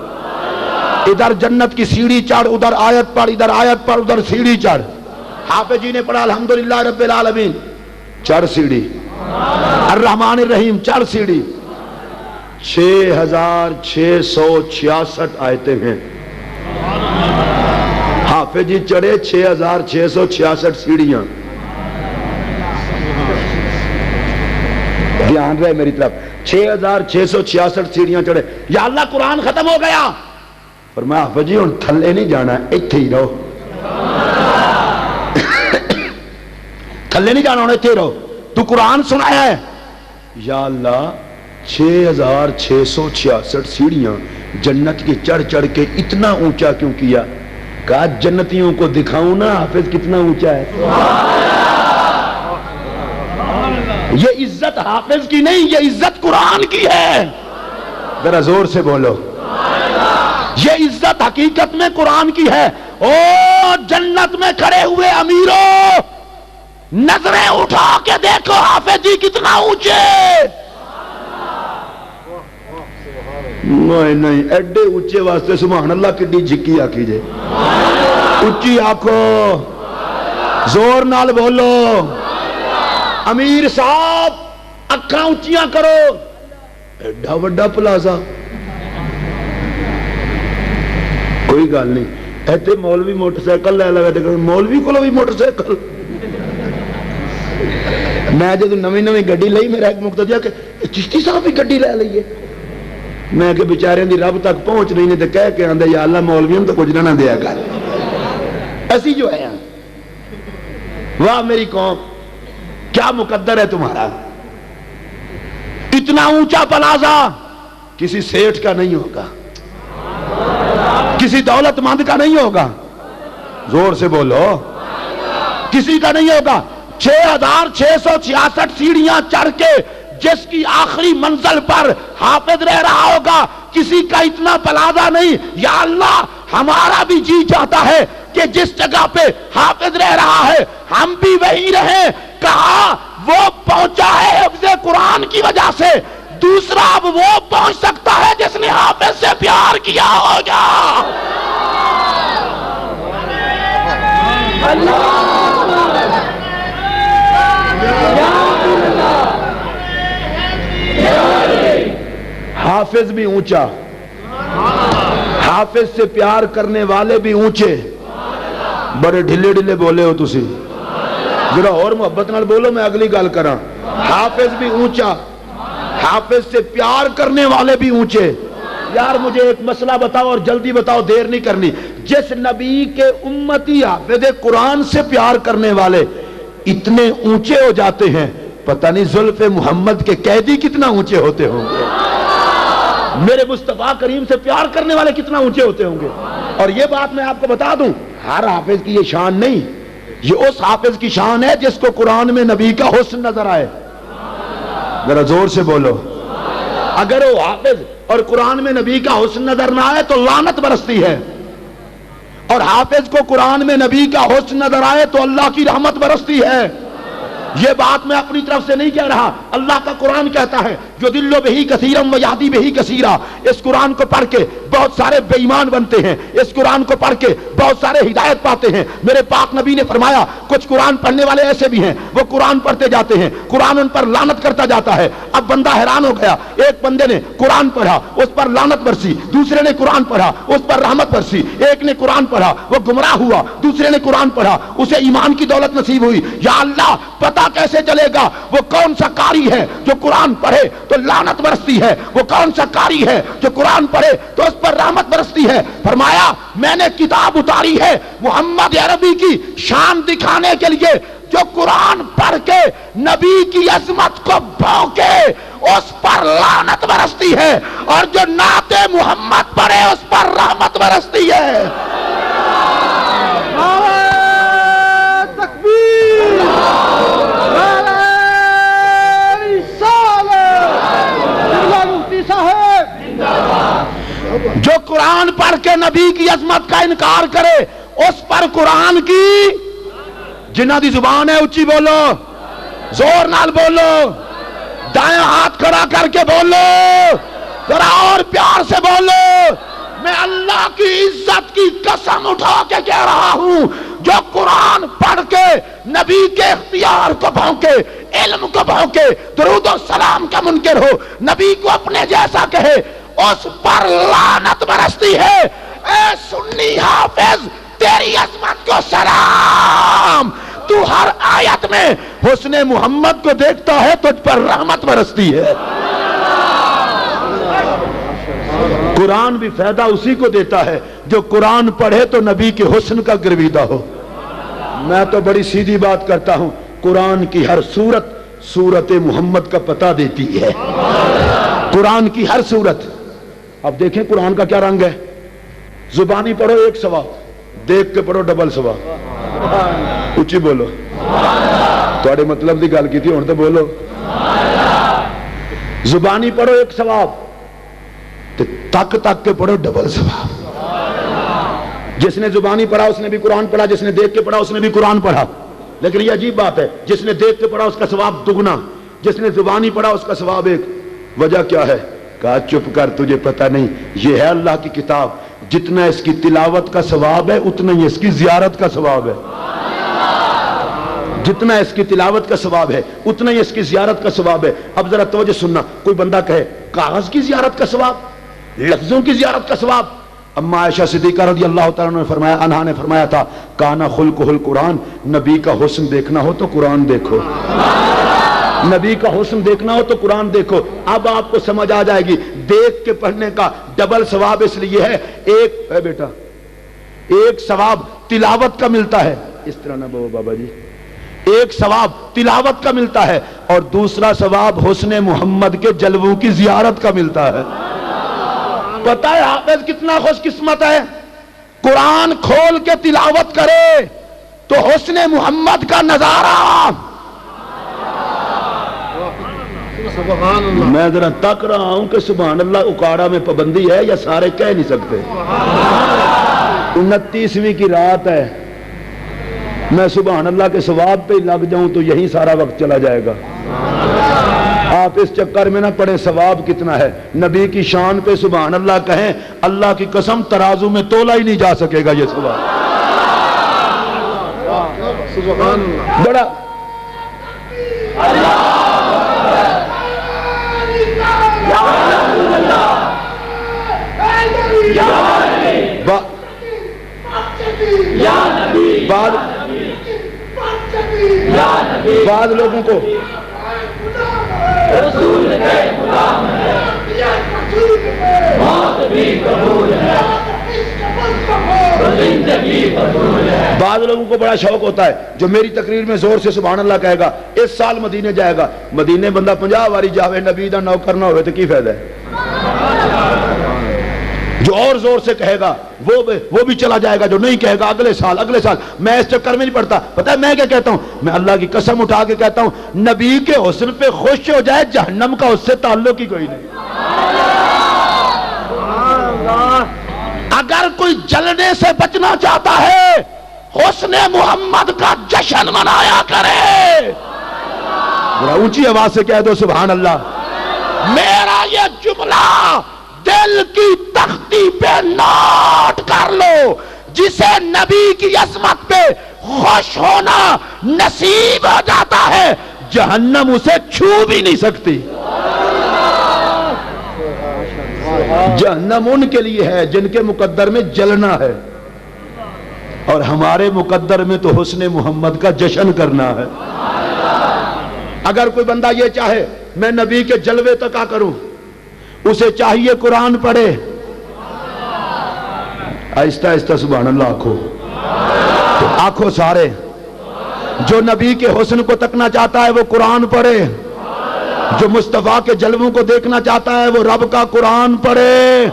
ادھر جنت کی سیڑھی چڑھ, ادھر آیت پڑھ, ادھر آیت پڑھ, ادھر سیڑھی چڑھ. حافظ جی نے پڑھا الحمدللہ رب العالمین, چڑھ سیڑھی. الرحمن الرحیم, چڑھ سیڑھی. 6666 آیتیں ہیں. حافظ جی چڑھے 6666 سیڑھیاں. دھیان رہے میری طرف, 6666 سیڑھیاں چڑھے. یا اللہ قرآن ختم ہو گیا. فرمایا حافظ جی ہن تھلے نہیں جانا, اتھے ہی رہو. تھلے نہیں جانا, اتھے رہو. تو قرآن سنایا ہے. یا اللہ 6666 سیڑھیاں جنت کی چڑھ چڑھ کے اتنا اونچا کیوں کیا؟ کہا جنتیوں کو دکھاؤں نا حافظ کتنا اونچا ہے. یہ عزت حافظ کی نہیں, یہ عزت قرآن کی ہے. ذرا زور سے بولو. یہ عزت حقیقت میں قرآن کی ہے. او جنت میں کھڑے ہوئے امیروں, نظریں اٹھا کے دیکھو حافظ جی کتنا اونچے. نہیں ایڈے اونچے واسطے سبحان اللہ کڈی جھکی آکھی جے. اونچی آکھو, زور نال بولو. امیر صاحب اکھاں اونچیاں کرو. ایڈا وڈا پلازا, کوئی گل نہیں. ایتھے مولوی موٹر سائیکل لے لگا, مولوی کو بھی موٹر سائیکل. میں جب نویں نویں گڈی لئی, میرا ایک مقتدی کہ چشتی صاحب بھی گڈی لے لئیے. میں کہ بیچاریاں دی رب تک پہنچ نہیں تے کہہ کے آندے یا اللہ مولویوں تو کچھ نہ دیا کر. ایسی جو ہے, واہ میری قوم کیا مقدر ہے تمہارا. اتنا اونچا پلازا کسی سیٹھ کا نہیں ہوگا, کسی دولت مند کا نہیں ہوگا. زور سے بولو, کسی کا نہیں ہوگا. 6666 سیڑھیاں چڑھ کے جس کی آخری منزل پر حافظ رہ رہا ہوگا, کسی کا اتنا پلازا نہیں. یا اللہ ہمارا بھی جی چاہتا ہے کہ جس جگہ پہ حافظ رہ رہا ہے ہم بھی وہیں رہیں. کہا وہ پہنچا ہے حفظ قرآن کی وجہ سے, دوسرا اب وہ پہنچ سکتا ہے جس نے حافظ سے پیار کیا ہوگا. حافظ بھی اونچا، حافظ سے پیار کرنے والے بھی اونچے. بڑے ڈھلے ڈھلے بولے ہو تسی، ذرا اور محبت نال بولو، میں اگلی گل کراں. حافظ بھی اونچا، حافظ سے پیار کرنے والے بھی اونچے. یار مجھے ایک مسئلہ بتاؤ اور جلدی بتاؤ، دیر نہیں کرنی. جس نبی کے امتی حافظ قرآن سے پیار کرنے والے اتنے اونچے ہو جاتے ہیں، پتہ نہیں زلف محمد کے قیدی کتنا اونچے ہوتے ہوں گے، میرے مصطفیٰ کریم سے پیار کرنے والے کتنا اونچے ہوتے ہوں گے. اور یہ بات میں آپ کو بتا دوں، ہر حافظ کی یہ شان نہیں، یہ اس حافظ کی شان ہے جس کو قرآن میں نبی کا حسن نظر آئے. ذرا زور سے بولو. اگر وہ حافظ اور قرآن میں نبی کا حسن نظر نہ آئے تو لعنت برستی ہے، اور حافظ کو قرآن میں نبی کا حسن نظر آئے تو اللہ کی رحمت برستی ہے. یہ بات میں اپنی طرف سے نہیں کہہ رہا، اللہ کا قرآن کہتا ہے جو دلو بہی کثیرم و یادی بہی کثیرا. اس قرآن کو پڑھ کے بہت سارے بے ایمان بنتے ہیں، اس قرآن کو پڑھ کے بہت سارے ہدایت پاتے ہیں. میرے پاک نبی نے فرمایا کچھ قرآن پڑھنے والے ایسے بھی ہیں، وہ قرآن پڑھتے جاتے ہیں، قرآن ان پر لعنت کرتا جاتا ہے. اب بندہ حیران ہو گیا، ایک بندے نے قرآن پڑھا اس پر لعنت برسی، دوسرے نے قرآن پڑھا اس پر رحمت برسی. ایک نے قرآن پڑھا وہ گمراہ ہوا، دوسرے نے قرآن پڑھا اسے ایمان کی دولت نصیب ہوئی. یا اللہ پتہ کیسے چلے گا وہ کون سا قاری ہے جو قرآن پڑھے تو لعنت برستی ہے، وہ کون سا قاری ہے جو قرآن پڑھے تو اس پر رحمت برستی ہے. فرمایا میں نے کتاب اتاری ہے محمد عربی کی شان دکھانے کے لیے، جو قرآن پڑھ کے نبی کی عظمت کو بھونکے اس پر لعنت برستی ہے، اور جو نعت محمد پڑھے اس پر رحمت برستی ہے. جو قرآن پڑھ کے نبی کی عظمت کا انکار کرے اس پر قرآن کی، جنہ دی زبان ہے اچھی بولو، زور نال بولو، دائیں ہاتھ کھڑا کر کے بولو، ذرا اور پیار سے بولو. میں اللہ کی عزت کی قسم اٹھا کے کہہ رہا ہوں، جو قرآن پڑھ کے نبی کے اختیار کو بھونکے، علم کو بھونکے، درود و سلام کا منکر ہو، نبی کو اپنے جیسا کہے، اس پر لعنت برستی ہے. اے سنی حافظ تیری عظمت کو سلام، تو ہر آیت میں حسن محمد کو دیکھتا ہے تجھ پر رحمت برستی ہے. قرآن بھی فائدہ اسی کو دیتا ہے جو قرآن پڑھے تو نبی کے حسن کا گرویدہ ہو. میں تو بڑی سیدھی بات کرتا ہوں، قرآن کی ہر سورت سورت محمد کا پتہ دیتی ہے. قرآن کی ہر سورت. اب دیکھیں قرآن کا کیا رنگ ہے، زبانی پڑھو ایک ثواب، دیکھ کے پڑھو ڈبل ثواب. اچھی بولو، تھوڑے مطلب دی گل کی تھی، ہن تو بولو. زبانی پڑھو ایک ثواب، تک تک کے پڑھو ڈبل ثواب. جس نے زبانی پڑھا اس نے بھی قرآن پڑھا، جس نے دیکھ کے پڑھا اس نے بھی قرآن پڑھا. لیکن یہ عجیب بات ہے، جس نے دیکھ کے پڑھا اس کا ثواب دگنا، جس نے زبانی پڑھا اس کا ثواب ایک. وجہ کیا ہے؟ کہا چپ کر، تجھے پتہ نہیں، یہ ہے اللہ کی کتاب، جتنا اس کی تلاوت کا ثواب ہے اتنا ہی اس کی زیارت کا ثواب ہے. جتنا اس کی تلاوت کا ثواب ہے اتنا ہی اس کی زیارت کا ثواب ہے. اب ذرا توجہ سننا، کوئی بندہ کہے کاغذ کی زیارت کا ثواب، لفظوں کی زیارت کا ثواب. اما عائشہ صدیقہ رضی اللہ تعالیٰ عنہا نے فرمایا تھا کانا خلقہ القرآن، نبی کا حسن دیکھنا ہو تو قرآن دیکھو، نبی کا حسن دیکھنا ہو تو قرآن دیکھو. اب آپ کو سمجھ آ جائے گی دیکھ کے پڑھنے کا ڈبل ثواب اس لیے ہے، ایک ہے بیٹا، ایک ثواب تلاوت کا ملتا ہے، اس طرح نہ بولو بابا جی، ایک ثواب تلاوت کا ملتا ہے اور دوسرا ثواب حسن محمد کے جلووں کی زیارت کا ملتا ہے. پتہ ہے حافظ کتنا خوش قسمت ہے، قرآن کھول کے تلاوت کرے تو حسن محمد کا نظارہ. میں ذرا تک رہا ہوں کہ سبحان اللہ اکاڑا میں پابندی ہے یا سارے کہہ نہیں سکتے. 29ویں کی رات ہے، میں سبحان اللہ کے ثواب پہ لگ جاؤں تو یہی سارا وقت چلا جائے گا. آپ اس چکر میں نہ پڑے ثواب کتنا ہے. نبی کی شان پہ سبحان اللہ کہیں، اللہ کی قسم ترازو میں تولا ہی نہیں جا سکے گا یہ ثواب. سبحان اللہ. بڑا بعض لوگوں کو بعض لوگوں کو بڑا شوق ہوتا ہے جو میری تقریر میں زور سے سبحان اللہ کہے گا اس سال مدینے جائے گا. مدینے بندہ 50 واری جاوے نبی دا نوکر نہ ہوئے تو کی فائدہ ہے. جو اور زور سے کہے گا وہ بھی چلا جائے گا, جو نہیں کہے گا اگلے سال. میں اس چکر میں نہیں پڑتا. پتہ ہے میں کیا کہتا ہوں؟ میں اللہ کی قسم اٹھا کے کہتا ہوں, نبی کے حسن پہ خوش ہو جائے, جہنم کا اس سے تعلق ہی کوئی نہیں. اگر کوئی جلنے سے بچنا چاہتا ہے حسن محمد کا جشن منایا کرے. ذرا اونچی آواز سے کہہ دو سبحان اللہ. میرا یہ جملہ دل کی تختی پہ نوٹ کر لو, جسے نبی کی عظمت پہ خوش ہونا نصیب ہو جاتا ہے جہنم اسے چھو بھی نہیں سکتی. جہنم ان کے لیے ہے جن کے مقدر میں جلنا ہے, اور ہمارے مقدر میں تو حسن محمد کا جشن کرنا ہے. اگر کوئی بندہ یہ چاہے میں نبی کے جلوے تک آ کروں, اسے چاہیے قرآن پڑھے. آہستہ آہستہ سبحان اللہ آنکھوں سارے. جو نبی کے حسن کو تکنا چاہتا ہے وہ قرآن پڑھے. جو مصطفیٰ کے جلووں کو دیکھنا چاہتا ہے وہ رب کا قرآن پڑھے.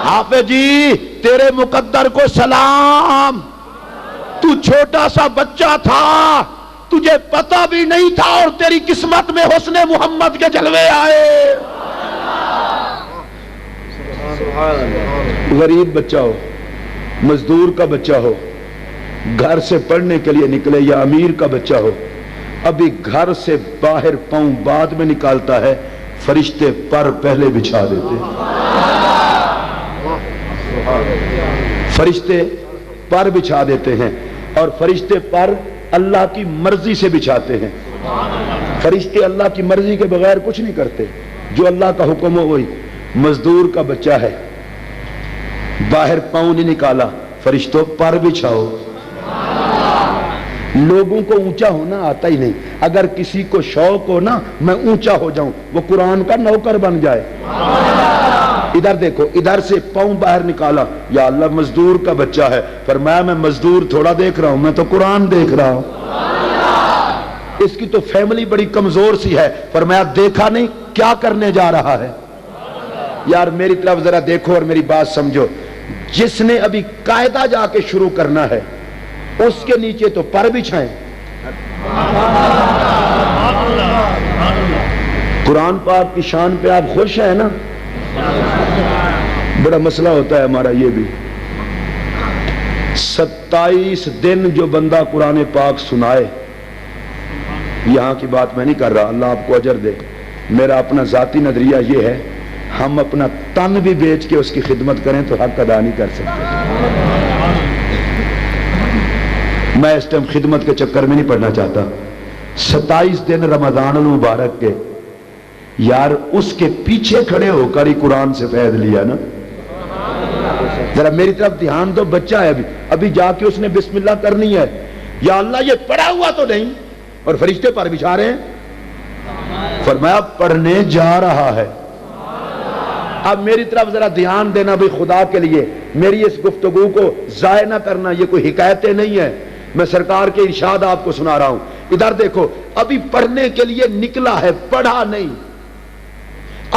حافظ جی تیرے مقدر کو سلام. تو چھوٹا سا بچہ تھا, تجھے پتہ بھی نہیں تھا, اور تیری قسمت میں حسن محمد کے جلوے آئے. غریب بچہ ہو, مزدور کا بچہ ہو, گھر سے پڑھنے کے لیے نکلے, یا امیر کا بچہ ہو, ابھی گھر سے باہر پاؤں بعد میں نکالتا ہے, فرشتے پر پہلے بچھا دیتے. فرشتے پر بچھا دیتے ہیں, اور فرشتے پر اللہ کی مرضی سے بچھاتے ہیں. فرشتے اللہ کی مرضی کے بغیر کچھ نہیں کرتے, جو اللہ کا حکم ہو وہی. مزدور کا بچہ ہے, باہر پاؤں نہیں نکالا, فرشتوں پر بچھاؤ. لوگوں کو اونچا ہونا آتا ہی نہیں. اگر کسی کو شوق ہو نا میں اونچا ہو جاؤں, وہ قرآن کا نوکر بن جائے. ادھر دیکھو, ادھر سے پاؤں باہر نکالا, یا اللہ مزدور کا بچہ ہے, فرمایا میں مزدور تھوڑا دیکھ رہا ہوں, میں تو قرآن دیکھ رہا ہوں. اس کی تو فیملی بڑی کمزور سی ہے, فرمایا دیکھا نہیں کیا کرنے جا رہا ہے. یار میری طرف ذرا دیکھو اور میری بات سمجھو. جس نے ابھی قاعدہ جا کے شروع کرنا ہے اس کے نیچے تو پر بچھائیں. قرآن پاک کی شان پہ آپ خوش ہیں نا؟ بڑا مسئلہ ہوتا ہے ہمارا یہ بھی. 27 دن جو بندہ قرآن پاک سنائے, یہاں کی بات میں نہیں کر رہا, اللہ آپ کو اجر دے. میرا اپنا ذاتی نظریہ یہ ہے, ہم اپنا تن بھی بیچ کے اس کی خدمت کریں تو حق ادا نہیں کر سکتے. میں اس ٹائم خدمت کے چکر میں نہیں پڑنا چاہتا. 27 دن رمضان المبارک کے, یار اس کے پیچھے کھڑے ہو کر ہی قرآن سے فیض لیا نا. ذرا میری طرف دھیان دو, بچہ ہے ابھی جا کے اس نے بسم اللہ کرنی ہے. یا اللہ یہ پڑھا ہوا تو نہیں, اور فرشتے پر بچھا رہے ہیں. فرمایا پڑھنے جا رہا ہے. اب میری طرف ذرا دھیان دینا بھی خدا کے لیے, میری اس گفتگو کو ضائع نہ کرنا. یہ کوئی حکایتیں نہیں ہے, میں سرکار کے ارشاد آپ کو سنا رہا ہوں. ادھر دیکھو, ابھی پڑھنے کے لیے نکلا ہے, پڑھا نہیں.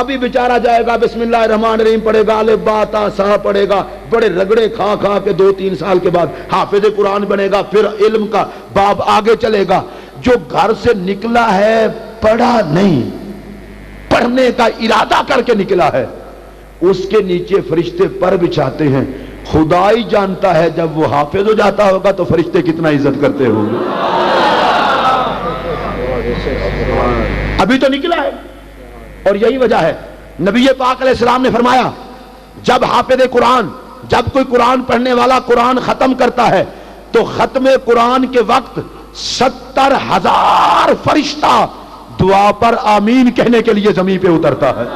ابھی بیچارہ جائے گا بسم اللہ الرحمن الرحیم پڑھے گا, الف با تا سا پڑھے گا, بڑے رگڑے کھا کھا کے 2-3 سال کے بعد حافظ قرآن بنے گا, پھر علم کا باب آگے چلے گا. جو گھر سے نکلا ہے پڑھا نہیں, پڑھنے کا ارادہ کر کے نکلا ہے, اس کے نیچے فرشتے پر بچھاتے ہیں. خدا ہی جانتا ہے جب وہ حافظ ہو جاتا ہوگا تو فرشتے کتنا عزت کرتے ہوں گے. ابھی تو نکلا ہے. اور یہی وجہ ہے نبی پاک علیہ السلام نے فرمایا, جب حافظ قرآن, جب کوئی قرآن پڑھنے والا قرآن ختم کرتا ہے تو ختم قرآن کے وقت 70,000 فرشتہ دعا پر آمین کہنے کے لیے زمین پہ اترتا ہے.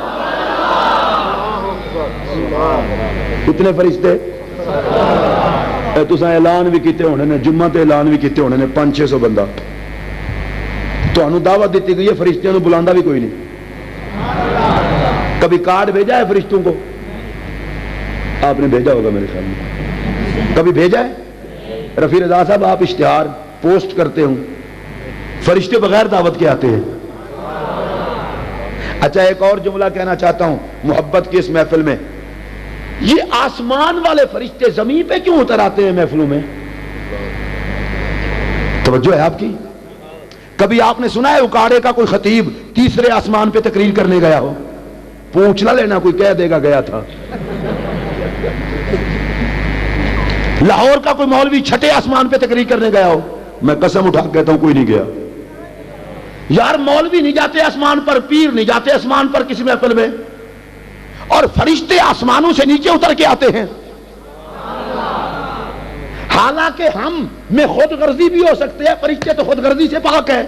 کتنے فرشتے؟ تساں اعلان بھی کیتے ہونے نے, جمعہ تے اعلان بھی کیتے ہونے نے, 500-600 بندہ. تو انہوں دعوت دیتی گئی ہے, فرشتوں کو بلاندا بھی کوئی نہیں. کبھی کارڈ بھیجا ہے فرشتوں کو؟ آپ نے بھیجا ہوگا میرے خیال میں. کبھی بھیجا ہے؟ رفیع رضا صاحب آپ اشتہار پوسٹ کرتے ہوں, فرشتے بغیر دعوت کے آتے ہیں. اچھا ایک اور جملہ کہنا چاہتا ہوں محبت کی اس محفل میں. یہ آسمان والے فرشتے زمین پہ کیوں اتر آتے ہیں محفلوں میں؟ توجہ ہے آپ کی؟ کبھی آپ نے سنا ہے اکاڑے کا کوئی خطیب تیسرے آسمان پہ تقریر کرنے گیا ہو؟ پوچھ نہ لینا, کوئی کہہ دے گا گیا تھا. لاہور کا کوئی مولوی چھٹے آسمان پہ تقریر کرنے گیا ہو؟ میں قسم اٹھا کے کہتا ہوں کوئی نہیں گیا. یار مولوی نہیں جاتے آسمان پر, پیر نہیں جاتے آسمان پر کسی محفل میں, اور فرشتے آسمانوں سے نیچے اتر کے آتے ہیں. حالانکہ ہم میں خود غرضی بھی ہو سکتے ہیں, فرشتے تو خود غرضی سے پاک ہے.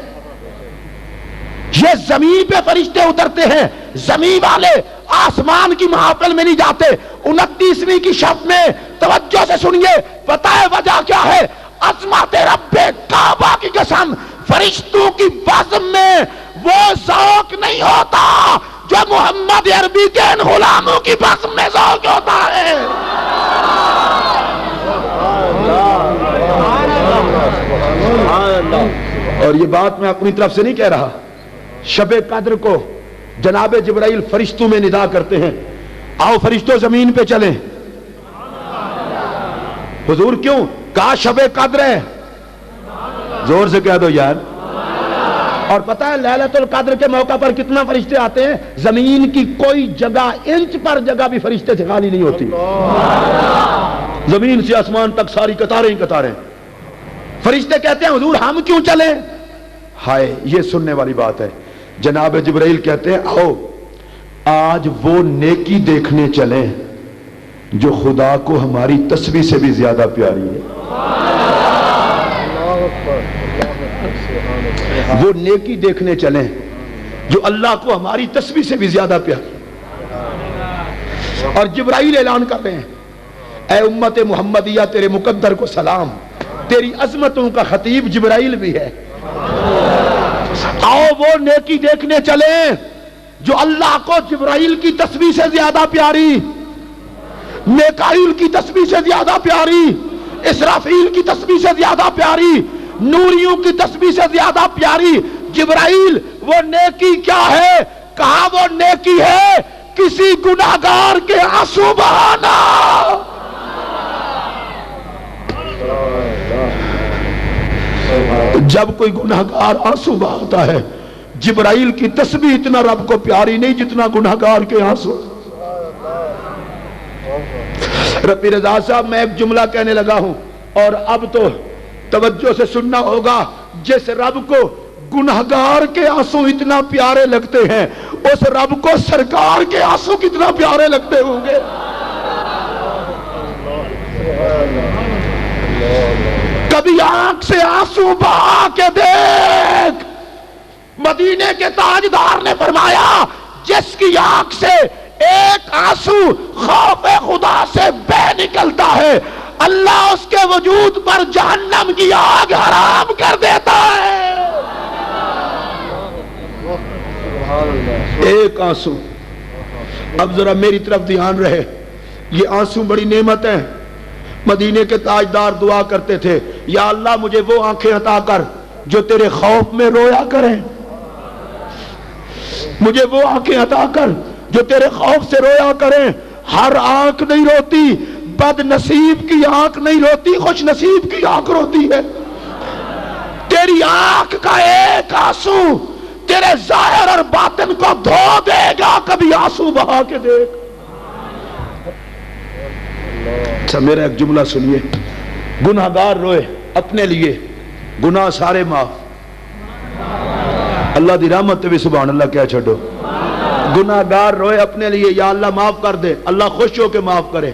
یہ زمین پہ فرشتے اترتے ہیں, زمین والے آسمان کی محافل میں نہیں جاتے. 29ویں کی شب میں توجہ سے سنیے, پتہ ہے وجہ کیا ہے؟ عظمت رب کعبہ کی قسم, فرشتوں کی بزم میں وہ ذوق نہیں ہوتا جو محمد عربی کے ان غلاموں کی بزم میں ذوق ہوتا ہے. اور یہ بات میں اپنی طرف سے نہیں کہہ رہا. شب قدر کو جناب جبرائیل فرشتوں میں ندا کرتے ہیں, آؤ فرشتوں زمین پہ چلیں. حضور کیوں کہا شب قدر ہے؟ زور سے کہہ دو یار. اور پتہ ہے لیلۃ القدر کے موقع پر کتنا فرشتے آتے ہیں؟ زمین کی کوئی جگہ, انچ پر جگہ بھی فرشتے سے خالی نہیں ہوتی. زمین سے آسمان تک ساری قطاریں ہی قطاریں. فرشتے کہتے ہیں حضور ہم کیوں چلیں؟ ہائے یہ سننے والی بات ہے. جناب جبرائیل کہتے ہیں آؤ آج وہ نیکی دیکھنے چلیں جو خدا کو ہماری تسبیح سے بھی زیادہ پیاری ہے. وہ نیکی دیکھنے چلیں جو اللہ کو ہماری تسبیح سے بھی زیادہ پیاری. اور جبرائیل اعلان کر رہے ہیں اے امت محمدیہ تیرے مقدر کو سلام, تیری عظمتوں کا خطیب جبرائیل بھی ہے. آؤ وہ نیکی دیکھنے چلیں جو اللہ کو جبرائیل کی تسبیح سے زیادہ پیاری, میکائیل کی تسبیح سے زیادہ پیاری, اسرافیل کی تسبیح سے زیادہ پیاری, نوریوں کی تسبیح سے زیادہ پیاری. جبرائیل وہ نیکی کیا ہے؟ کہا وہ نیکی ہے کسی گناہگار کے آنسو بہانا. جب کوئی گناہگار آنسو بہاتا ہے, جبرائیل کی تسبیح اتنا رب کو پیاری نہیں جتنا گناہگار کے آنسو. رفیع رضا صاحب میں ایک جملہ کہنے لگا ہوں اور اب تو توجہ سے سننا ہوگا. جس رب کو گناہگار کے آنسو اتنا پیارے لگتے ہیں اس رب کو سرکار کے آنسو کتنا پیارے لگتے ہوں گے. کبھی آنکھ سے آنسو بہا کے دیکھ. مدینے کے تاجدار نے فرمایا جس کی آنکھ سے ایک آنسو خوف خدا سے بہ نکلتا ہے اللہ اس کے وجود پر جہنم کی آگ حرام کر دیتا ہے. ایک آنسو. اب ذرا میری طرف دھیان رہے, یہ آنسو بڑی نعمت ہے. مدینے کے تاجدار دعا کرتے تھے یا اللہ مجھے وہ آنکھیں عطا کر جو تیرے خوف میں رویا کریں, مجھے وہ آنکھیں عطا کر جو تیرے خوف سے رویا کریں. ہر آنکھ نہیں روتی, بد نصیب کی آنکھ نہیں روتی, خوش نصیب کی آنکھ روتی ہے. تیری آنکھ کا ایک آنسو تیرے ظاہر اور باطن کو دھو دے گا. کبھی آنسو بہا کے دیکھ. اچھا میرا ایک جملہ سنیے. گناہگار روئے اپنے لیے, گناہ سارے معاف. اللہ دی رحمت بھی سبحان اللہ کیا چھڑو. گناہگار روئے اپنے لیے یا اللہ معاف کر دے, اللہ خوش ہو کے معاف کرے,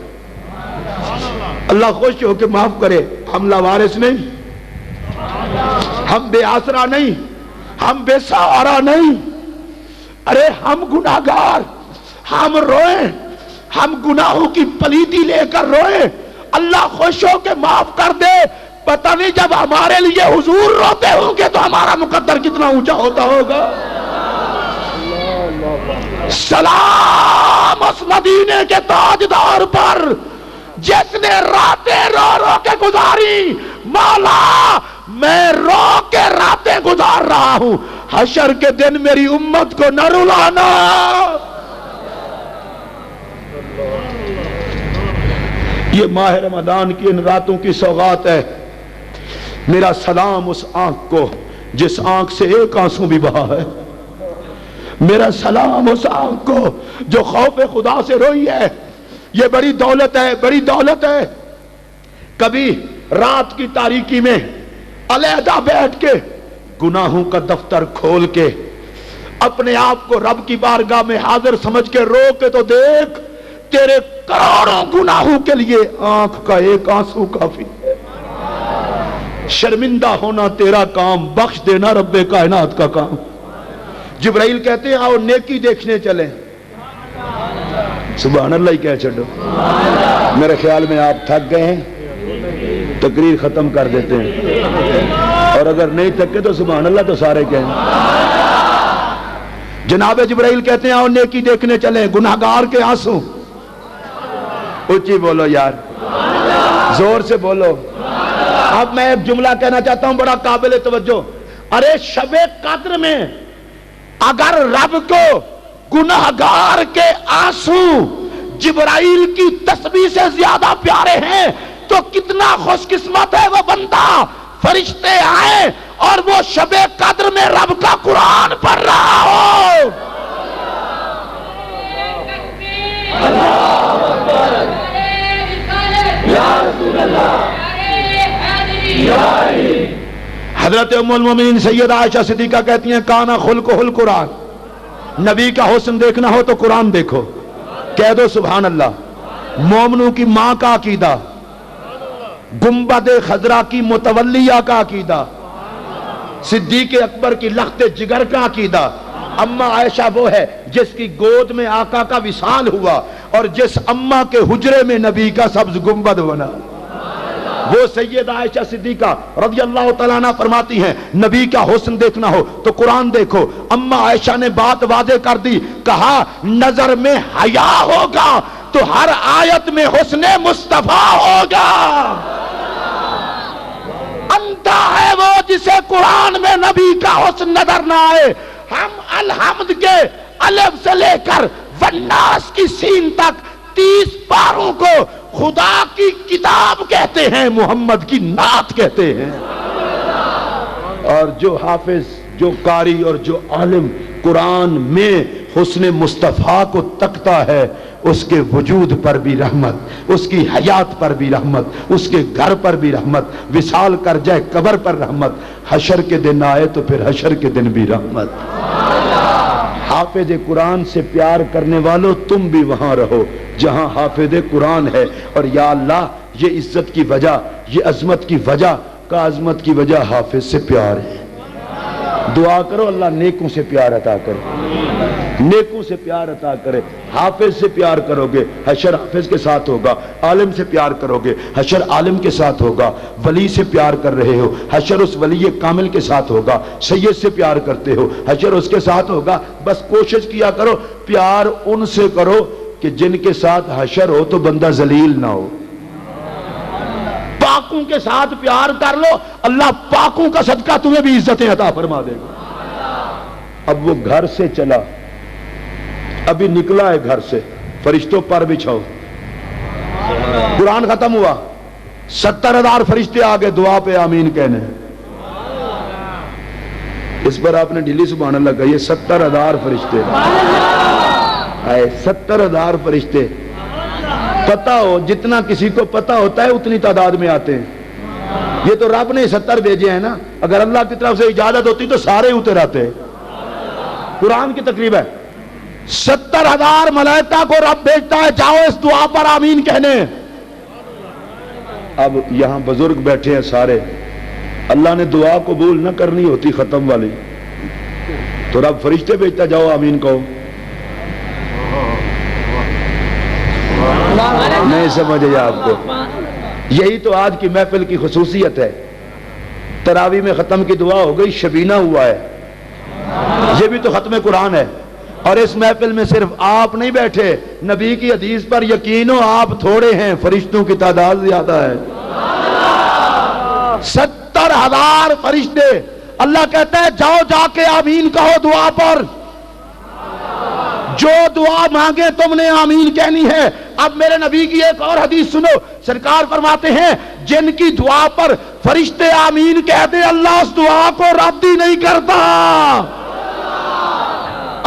اللہ خوش ہو کے معاف کرے. ہم لاوارث نہیں, ہم بے آسرا نہیں، ہم بے سہارا نہیں، ارے ہم گناہگار، ہم روئیں، ہم گناہوں کی پلیتی لے کر روئیں، اللہ خوش ہو کے معاف کر دے۔ پتہ نہیں جب ہمارے لیے حضور روتے ہوں گے تو ہمارا مقدر کتنا اونچا ہوتا ہوگا۔ سلام اس مدینے کے تاجدار پر جس نے راتیں رو رو کے گزاری، مولا میں رو کے راتیں گزار رہا ہوں، حشر کے دن میری امت کو نہ رلانا۔ یہ ماہ رمضان کی ان راتوں کی سوغات ہے۔ میرا سلام اس آنکھ کو جس آنکھ سے ایک آنسو بھی بہا ہے، میرا سلام اس آنکھ کو جو خوف خدا سے روئی ہے۔ یہ بڑی دولت ہے، بڑی دولت ہے۔ کبھی رات کی تاریکی میں علیحدہ بیٹھ کے گناہوں کا دفتر کھول کے اپنے آپ کو رب کی بارگاہ میں حاضر سمجھ کے رو کے تو دیکھ، تیرے کروڑوں گناہوں کے لیے آنکھ کا ایک آنسو کافی ہے۔ شرمندہ ہونا تیرا کام، بخش دینا رب کائنات کا کام۔ جبرائیل کہتے ہیں آؤ نیکی دیکھنے چلیں، سبحان اللہ ہی کہہ چھڑو۔ میرے خیال میں آپ تھک گئے ہیں، تقریر ختم کر دیتے ہیں، اور اگر نہیں تھکے تو سبحان اللہ تو سارے کہیں۔ جناب جبرائیل کہتے ہیں آؤ نیکی دیکھنے چلیں، گناہگار کے آنسو، اونچی بولو یار، زور سے بولو۔ اب میں ایک جملہ کہنا چاہتا ہوں بڑا قابل توجہ۔ ارے شب قدر میں اگر رب کو گناہگار کے آنسو جبرائیل کی تسبیح سے زیادہ پیارے ہیں تو کتنا خوش قسمت ہے وہ بندہ، فرشتے آئے اور وہ شب قدر میں رب کا قرآن پڑھ رہا ہو۔ حضرت ام المومنین سیدہ عائشہ صدیقہ کہتی ہیں کانا خلقہ القرآن، نبی کا حسن دیکھنا ہو تو قرآن دیکھو۔ کہہ دو سبحان اللہ۔ مومنوں کی ماں کا عقیدہ، گنبد خضرا کی متولیہ کا عقیدہ، صدیق اکبر کی لخت جگر کا عقیدہ۔ اماں عائشہ وہ ہے جس کی گود میں آقا کا وصال ہوا اور جس اماں کے حجرے میں نبی کا سبز گنبد بنا، وہ سیدہ عائشہ صدیقہ رضی اللہ تعالیٰ عنہ فرماتی ہیں نبی کا حسن دیکھنا ہو تو قرآن دیکھو۔ اماں عائشہ نے بات واضح کر دی، کہا نظر میں حیا ہوگا تو ہر آیت میں حسن مصطفیٰ ہوگا۔ انتا ہے وہ جسے قرآن میں نبی کا حسن نظر نہ آئے۔ ہم الحمد کے الف سے لے کر والناس کی سین تک 30 پاروں کو خدا کی کتاب کہتے ہیں، محمد کی نعت کہتے ہیں۔ اور جو حافظ، جو قاری اور جو عالم قرآن میں حسن مصطفیٰ کو تکتا ہے، اس کے وجود پر بھی رحمت، اس کی حیات پر بھی رحمت، اس کے گھر پر بھی رحمت، وصال کر جائے قبر پر رحمت، حشر کے دن آئے تو پھر حشر کے دن بھی رحمت۔ حافظ قرآن سے پیار کرنے والوں تم بھی وہاں رہو جہاں حافظ قرآن ہے، اور یا اللہ یہ عزت کی وجہ، یہ عظمت کی وجہ کا عظمت کی وجہ حافظ سے پیار ہے۔ دعا کرو اللہ نیکوں سے پیار عطا کرے، نیکوں سے پیار عطا کرے۔ حافظ سے پیار کرو گے حشر حافظ کے ساتھ ہوگا، عالم سے پیار کرو گے حشر عالم کے ساتھ ہوگا، ولی سے پیار کر رہے ہو حشر اس ولی کامل کے ساتھ ہوگا، سید سے پیار کرتے ہو حشر اس کے ساتھ ہوگا۔ بس کوشش کیا کرو پیار ان سے کرو کہ جن کے ساتھ حشر ہو تو بندہ ذلیل نہ ہو۔ پاکوں کے ساتھ پیار کر لو، اللہ پاکوں کا صدقہ تمہیں بھی عزتیں عطا فرما دے گا۔ اب وہ گھر سے چلا، ابھی نکلا ہے گھر سے، فرشتوں پر بچھاؤ۔ قرآن ختم ہوا، 70,000 فرشتے آگے دعا پہ آمین کہنے۔ اس پر آپ نے ڈھیلی سبحان اللہ کہا، یہ 70,000 فرشتے آئے، 70,000 فرشتے۔ پتہ ہو جتنا کسی کو پتہ ہوتا ہے اتنی تعداد میں آتے ہیں۔ یہ تو رب نے 70 بھیجے ہیں نا، اگر اللہ کی طرف سے اجازت ہوتی تو سارے اتر آتے۔ قرآن کی تقریب ہے، 70,000 ملائکہ کو رب بھیجتا ہے، جاؤ اس دعا پر آمین کہنے۔ اب یہاں بزرگ بیٹھے ہیں سارے، اللہ نے دعا قبول نہ کرنی ہوتی ختم والی تو رب فرشتے بھیجتا، جاؤ آمین کہو. نہیں سمجھے آپ کو؟ یہی تو آج کی محفل کی خصوصیت ہے. تراویح میں ختم کی دعا ہو گئی، شبینہ ہوا ہے، یہ بھی تو ختم قرآن ہے. اور اس محفل میں صرف آپ نہیں بیٹھے، نبی کی حدیث پر یقین ہو آپ تھوڑے ہیں، فرشتوں کی تعداد زیادہ ہے. 70,000 فرشتے. اللہ کہتا ہے جاؤ جا کے آمین کہو دعا پر، جو دعا مانگے تم نے آمین کہنی ہے. اب میرے نبی کی ایک اور حدیث سنو، سرکار فرماتے ہیں جن کی دعا پر فرشتے آمین کہہ دے اللہ اس دعا کو رد ہی نہیں کرتا.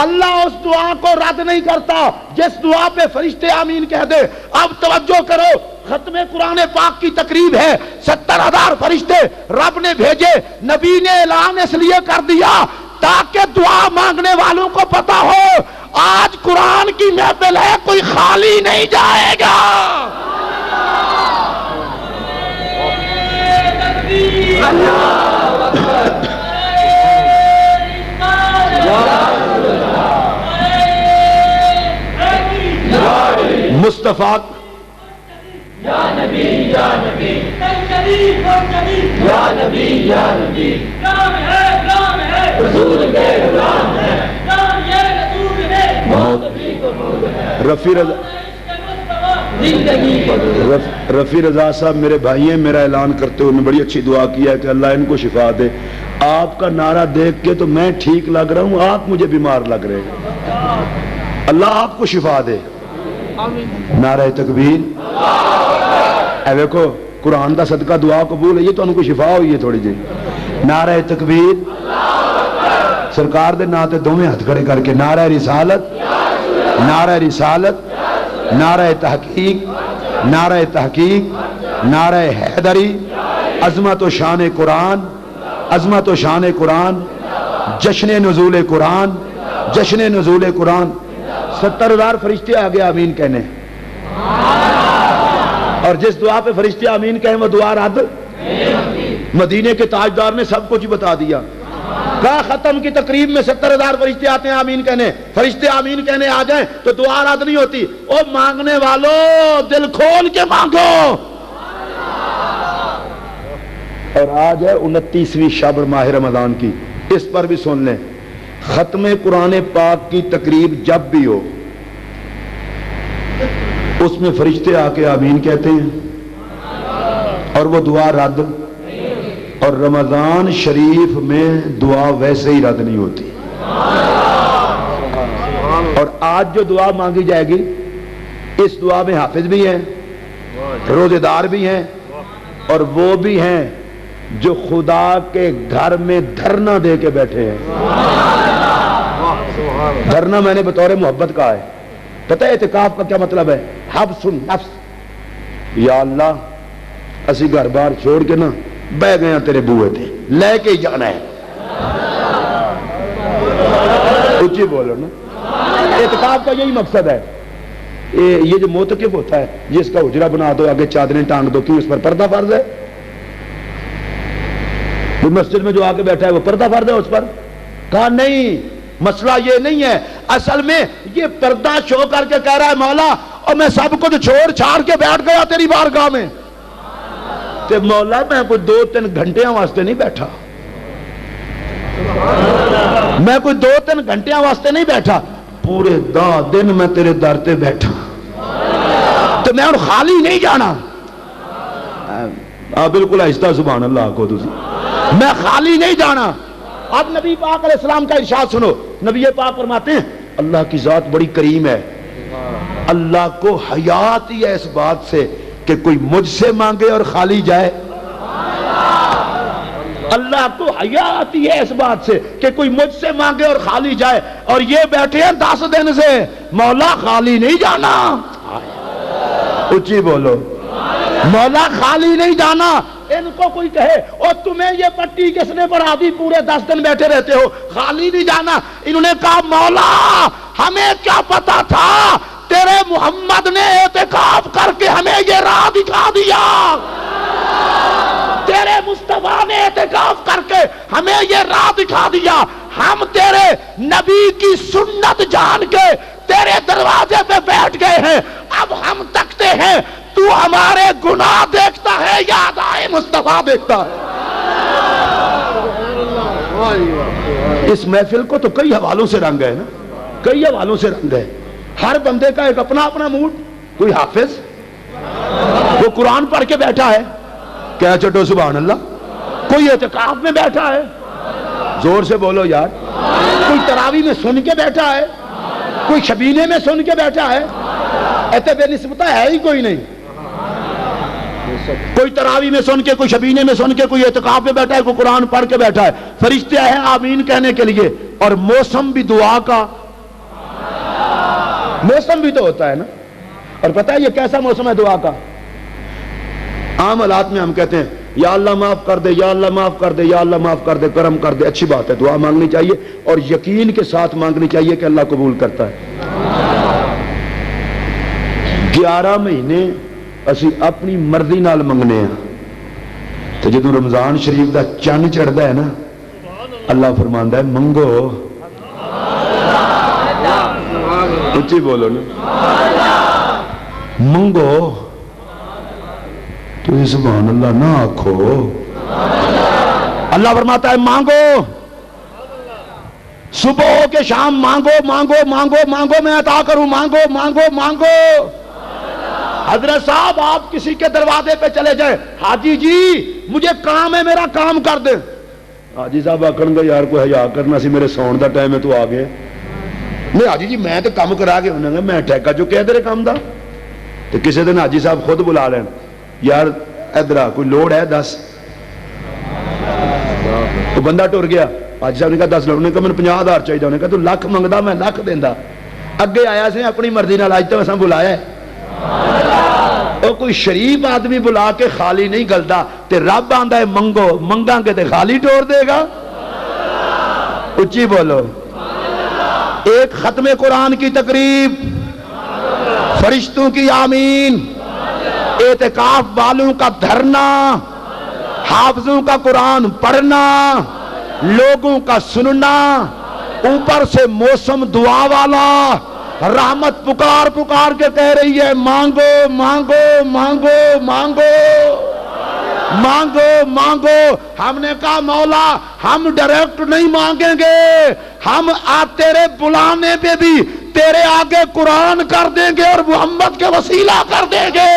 اللہ اس دعا کو رد نہیں کرتا جس دعا پہ فرشتے آمین کہہ دے. اب توجہ کرو، ختم قرآن پاک کی تقریب ہے، 70,000 فرشتے رب نے بھیجے. نبی نے اعلان اس لیے کر دیا تاکہ دعا مانگنے والوں کو پتا ہو آج قرآن کی محفل ہے، کوئی خالی نہیں جائے گا. مصطفیٰ یا نبی یا نبی یا نبی یا نبی نام ہے رسول کے غلام ہے، نام یہ رسول ہے موت بھی قبول ہے. رفیع رضا صاحب میرے بھائی ہیں، میرا اعلان کرتے ہوئے میں بڑی اچھی دعا کیا ہے کہ اللہ ان کو شفا دے. آپ کا نعرہ دیکھ کے تو میں ٹھیک لگ رہا ہوں، آپ مجھے بیمار لگ رہے ہیں. اللہ آپ کو شفا دے. نعرہ تکبیر. اے دیکھو قرآن دا صدقہ دعا قبول ہے، یہ تو ان کو شفا ہوئی ہے تھوڑی جی. نعرہ تکبیر. سرکار دے ناں تے دوویں ہاتھ کھڑے کر کے نعرہ رسالت، نعرہ رسالت، نعرہ تحقیق، نعرہ تحقیق، نعرہ حیدری. عظمت و شان قرآن، عظمت و شان قرآن، جشن نزول قرآن، جشن نزول قرآن. 70,000 فرشتے آگے آمین کہنے، اور جس دعا پہ فرشتے آمین کہیں وہ دعا رد. مدینے کے تاجدار نے سب کچھ بتا دیا. کہا ختم کی تقریب میں 70,000 فرشتے آتے ہیں آمین کہنے، فرشتے آمین کہنے آ جائیں تو دعا رد نہیں ہوتی. او مانگنے والوں دل کھول کے مانگو. اور آج ہے 29ویں شب ماہ رمضان کی، اس پر بھی سن لیں. ختم قرآن پاک کی تقریب جب بھی ہو اس میں فرشتے آ کے آمین کہتے ہیں اور وہ دعا رد. اور رمضان شریف میں دعا ویسے ہی رد نہیں ہوتی. اور آج جو دعا مانگی جائے گی اس دعا میں حافظ بھی ہیں، روزے دار بھی ہیں، اور وہ بھی ہیں جو خدا کے گھر میں دھرنا دے کے بیٹھے ہیں. دھرنا میں نے بطور محبت کہا ہے. پتہ ہے اعتکاف کا کیا مطلب ہے؟ حبس النفس. یا اللہ اسی گھر بار چھوڑ کے نا بہ گیا تیرے بوئے تھے، لے کے ہی جانا ہے. اچھی بولو نا. اعتکاف کا یہی مقصد ہے. یہ جو موتقف ہوتا ہے جس کا حجرہ بنا دو، آگے چادریں ٹانگ دو، کیوں اس پر پردہ فرض ہے؟ مسجد میں جو آ کے بیٹھا ہے وہ پردہ فرض ہے اس پر؟ کہا نہیں، مسئلہ یہ نہیں ہے. اصل میں یہ پردہ شو کر کے کہہ رہا ہے مولا اور میں سب کچھ چھوڑ چھاڑ کے بیٹھ گیا تیری بارگاہ میں. تے مولا میں کوئی 2-3 گھنٹے واسطے نہیں بیٹھا، میں کوئی 2-3 گھنٹے واسطے نہیں بیٹھا، پورے 10 دن میں تیرے در تے بیٹھا. تو میں خالی نہیں جانا. بالکل آہستہ سبحان اللہ کو تسی. میں خالی نہیں جانا. اب نبی پاک علیہ السلام کا ارشاد سنو. نبی پاک فرماتے ہیں اللہ کی ذات بڑی کریم ہے، اللہ کو حیا آتی ہے اس بات سے کہ کوئی مجھ سے مانگے اور خالی جائے. اللہ کو حیا آتی ہے اس بات سے کہ کوئی مجھ سے مانگے اور خالی جائے. اور یہ بیٹھے ہیں 10 دن سے، مولا خالی نہیں جانا. اچھی بولو، مولا خالی نہیں جانا. ان کو کوئی کہے اور تمہیں یہ پٹی کس نے پڑھا دی، پورے 10 دن بیٹھے رہتے ہو، خالی نہیں جانا. انہوں نے کہا مولا ہمیں کیا پتا تھا، تیرے محمد نے اعتکاف کر کے ہمیں یہ راہ دکھا دیا، تیرے مصطفیٰ نے اعتکاف معاف کر کے ہمیں یہ راہ دکھا دیا. ہم تیرے نبی کی سنت جان کے تیرے دروازے پہ بیٹھ گئے ہیں. اب ہم تکتے ہیں تو ہمارے گناہ دیکھتا ہے یا ادائے مصطفیٰ دیکھتا ہے. اس محفل کو تو کئی حوالوں سے رنگ ہے نا, کئی حوالوں سے رنگ ہے. ہر بندے کا ایک اپنا اپنا موڈ. کوئی حافظ وہ قرآن پڑھ کے بیٹھا ہے, کیا چٹو سبحان اللہ. کوئی اعتکاف میں بیٹھا ہے, زور سے بولو یار. کوئی تراویح میں سن کے بیٹھا ہے, کوئی شبینے میں سن کے بیٹھا ہے. ایسے بے نسبتہ ہے ہی کوئی نہیں. کوئی تراویح میں سن کے, کوئی شبینے میں سن کے, کوئی اعتکاف میں بیٹھا ہے, کوئی قرآن پڑھ کے بیٹھا ہے. فرشتے ہیں آمین کہنے کے لیے. اور موسم بھی دعا کا موسم بھی تو ہوتا ہے نا. اور پتہ ہے یہ کیسا موسم ہے دعا کا؟ عام حالات میں ہم کہتے ہیں یا اللہ معاف کر دے, یا اللہ معاف کر دے, یا اللہ معاف کر دے, کرم کر دے. اچھی بات ہے, دعا مانگنی چاہیے اور یقین کے ساتھ مانگنی چاہیے کہ اللہ قبول کرتا ہے. 11 مہینے اسی اپنی مرضی نال منگنے ہیں, تو جدو رمضان شریف دا چن چڑھتا ہے نا, اللہ فرماندا ہے منگو. اچھی بولو نا, منگو. تو سبحان اللہ نہ آکھو. اللہ فرماتا ہے مانگو, صبح ہو کے شام مانگو مانگو مانگو مانگو, میں عطا کروں. مانگو مانگو مانگو. حضرت صاحب آپ کسی کے دروازے پہ چلے جائیں, حاجی جی مجھے کام ہے, میرا کام کر دیں. حاجی صاحب آکھن گے یار کوئی حیا کرنا سی, میرے سون دا ٹائم ہے تو آ گئے. نہیں حاجی جی میں تو کام کرا کے انہوں نے میں ٹھیکا چکیا تیرے کام دا. تو کسی دن حاجی صاحب خود بلا لین, یار ادھر آ کوئی لوڑ ہے 10. تو بندہ ٹر گیا, حاجی صاحب نے کہا 10 لوڑ. انہوں نے کہا میں 50,000 چاہیے. انہوں نے کہا تو لکھ منگدا میں لکھ دیندا. اگے آیا سے اپنی مرضی نال, اج تو اساں بلایا ہے. اور کوئی شریف آدمی بلا کے خالی نہیں گلدا. تے رب آندا ہے منگو, منگاں گے تے خالی ٹور دے گا. اچھی بولو. ایک ختم قرآن کی تقریب, فرشتوں کی آمین, اعتکاف والوں کا دھرنا, حافظوں کا قرآن پڑھنا, لوگوں کا سننا, اوپر سے موسم دعا والا, رحمت پکار پکار کے کہہ رہی ہے مانگو مانگو مانگو مانگو مانگو مانگو. ہم نے کہا مولا ہم ڈائریکٹ نہیں مانگیں گے, ہم تیرے بلانے پہ بھی تیرے آگے قرآن کر دیں گے اور محمد کے وسیلہ کر دیں گے.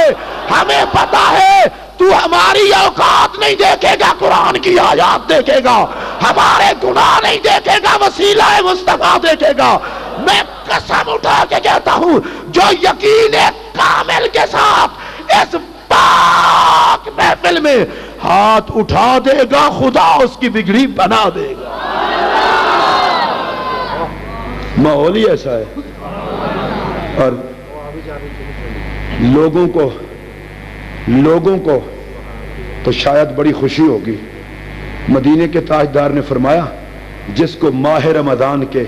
ہمیں پتا ہے تو ہماری اوقات نہیں دیکھے گا, قرآن کی آیات دیکھے گا. ہمارے گناہ نہیں دیکھے گا, وسیلہ مصطفیٰ دیکھے گا. میں قسم اٹھا کے کہتا ہوں جو یقین کامل کے ساتھ اس پاک محفل میں ہاتھ اٹھا دے گا, خدا اس کی بگڑی بنا دے گا. ماحول ہی ایسا ہے. اور لوگوں کو تو شاید بڑی خوشی ہوگی. مدینے کے تاجدار نے فرمایا جس کو ماہ رمضان کے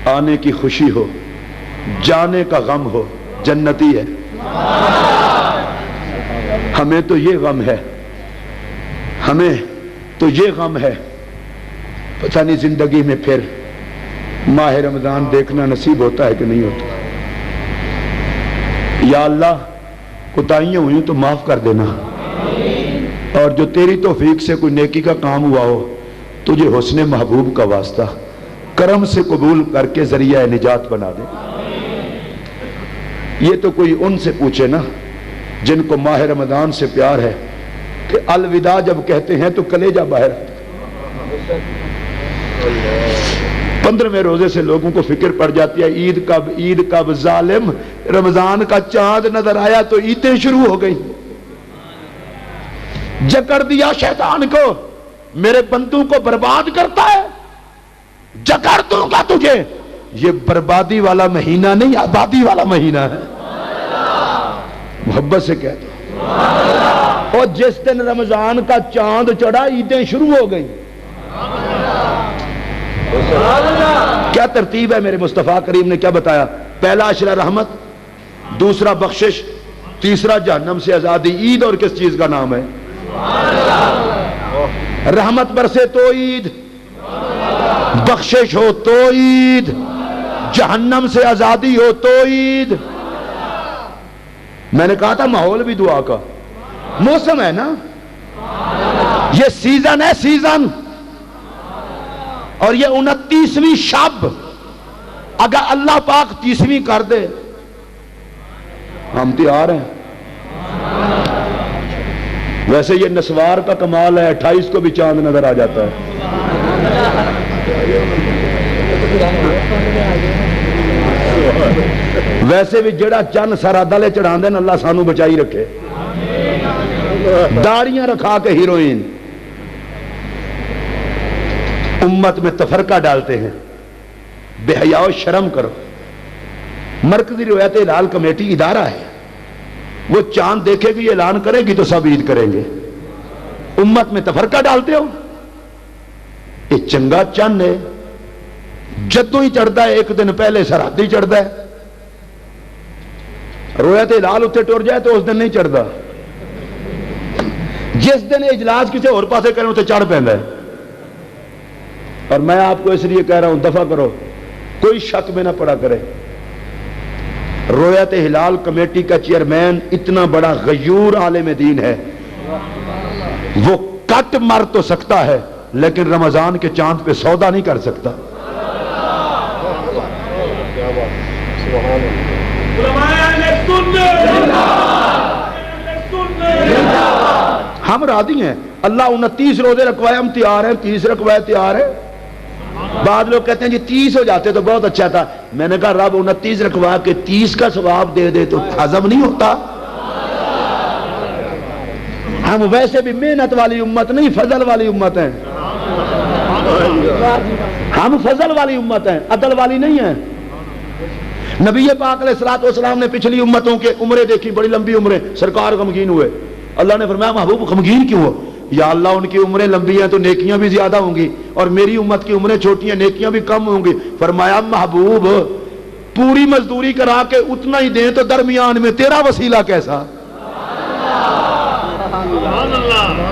آنے کی خوشی ہو, جانے کا غم ہو, جنتی ہے. ہمیں تو یہ غم ہے, ہمیں تو یہ غم ہے, پتہ نہیں زندگی میں پھر ماہ رمضان دیکھنا نصیب ہوتا ہے کہ نہیں ہوتا. یا اللہ کوتاہیاں ہوئی تو معاف کر دینا, اور جو تیری توفیق سے کوئی نیکی کا کام ہوا ہو تجھے حسن محبوب کا واسطہ کرم سے قبول کر کے ذریعہ نجات بنا دے. یہ تو کوئی ان سے پوچھے نا جن کو ماہ رمضان سے پیار ہے کہ الوداع جب کہتے ہیں تو کلیجہ باہر. 15ویں روزے سے لوگوں کو فکر پڑ جاتی ہے عید کب ظالم. رمضان کا چاند نظر آیا تو عیدیں شروع ہو گئی. جکڑ دیا شیطان کو, میرے بندوں کو برباد کرتا ہے, جکڑ دوں گا تجھے. یہ بربادی والا مہینہ نہیں, آبادی والا مہینہ ہے. محبت سے کہتا ہوں. اور جس دن رمضان کا چاند چڑھا عیدیں شروع ہو گئی. کیا ترتیب ہے میرے مصطفیٰ کریم نے کیا بتایا؟ پہلا عشرہ رحمت, دوسرا بخشش, تیسرا جہنم سے آزادی. عید اور کس چیز کا نام ہے؟ رحمت برسے تو عید، بخشش ہو تو عید، جہنم سے آزادی ہو تو عید۔ میں نے کہا تھا ماحول بھی دعا کا، موسم ہے نا، یہ سیزن ہے، سیزن۔ اور یہ 29ویں شب اگر اللہ پاک 30ویں کر دے، ہم تیار ہیں۔ ویسے یہ نسوار کا کمال ہے، 28 کو بھی چاند نظر آ جاتا ہے۔ ویسے بھی جڑا چند سرادہ لے چڑھا دیں اللہ سانو بچائی رکھے۔ داڑیاں رکھا کے ہیروئن امت میں تفرقہ ڈالتے ہیں۔ بے حیا و شرم کرو۔ مرکزی روایت ہلال کمیٹی ادارہ ہے، وہ چاند دیکھے گی اعلان کرے گی تو سب عید کریں گے، امت میں تفرقہ ڈالتے ہو۔ یہ چنگا چند ہے، جدوں ہی چڑھتا ہے ایک دن پہلے سرحد ہی چڑھتا ہے، روایت ہلال اتنے ٹر جائے تو اس دن نہیں چڑھتا، جس دن اجلاس کسی اور پاسے کریں اتنے چڑھ پہنتا ہے۔ اور میں آپ کو اس لیے کہہ رہا ہوں دفع کرو، کوئی شک میں نہ پڑا کرے۔ روایت ہلال کمیٹی کا چیئرمین اتنا بڑا غیور عالم دین ہے، وہ کٹ مر تو سکتا ہے لیکن رمضان کے چاند پہ سودا نہیں کر سکتا۔ ہم راضی ہیں، اللہ 29 روزے رکھوائے ہم تیار ہیں، 30 رکھوائے تیار ہیں۔ بعض لوگ کہتے ہیں جی 30 ہو جاتے تو بہت اچھا تھا۔ میں نے کہا رب 29 رکھوا کے 30 کا ثواب دے دے تو ہضم نہیں ہوتا۔ ہم ویسے بھی محنت والی امت نہیں، فضل والی امت ہیں۔ ہم فضل والی امت ہیں، عدل والی نہیں ہیں۔ نبی پاک علیہ الصلوۃ والسلام نے پچھلی امتوں کے عمریں دیکھی، بڑی لمبی عمریں، سرکار غمگین ہوئے۔ اللہ نے فرمایا محبوب غمگین کیوں ہو؟ یا اللہ ان کی عمریں لمبی ہیں تو نیکیاں بھی زیادہ ہوں گی، اور میری امت کی عمریں چھوٹی ہیں نیکیاں بھی کم ہوں گی۔ فرمایا محبوب پوری مزدوری کرا کے اتنا ہی دیں تو درمیان میں تیرا وسیلہ کیسا؟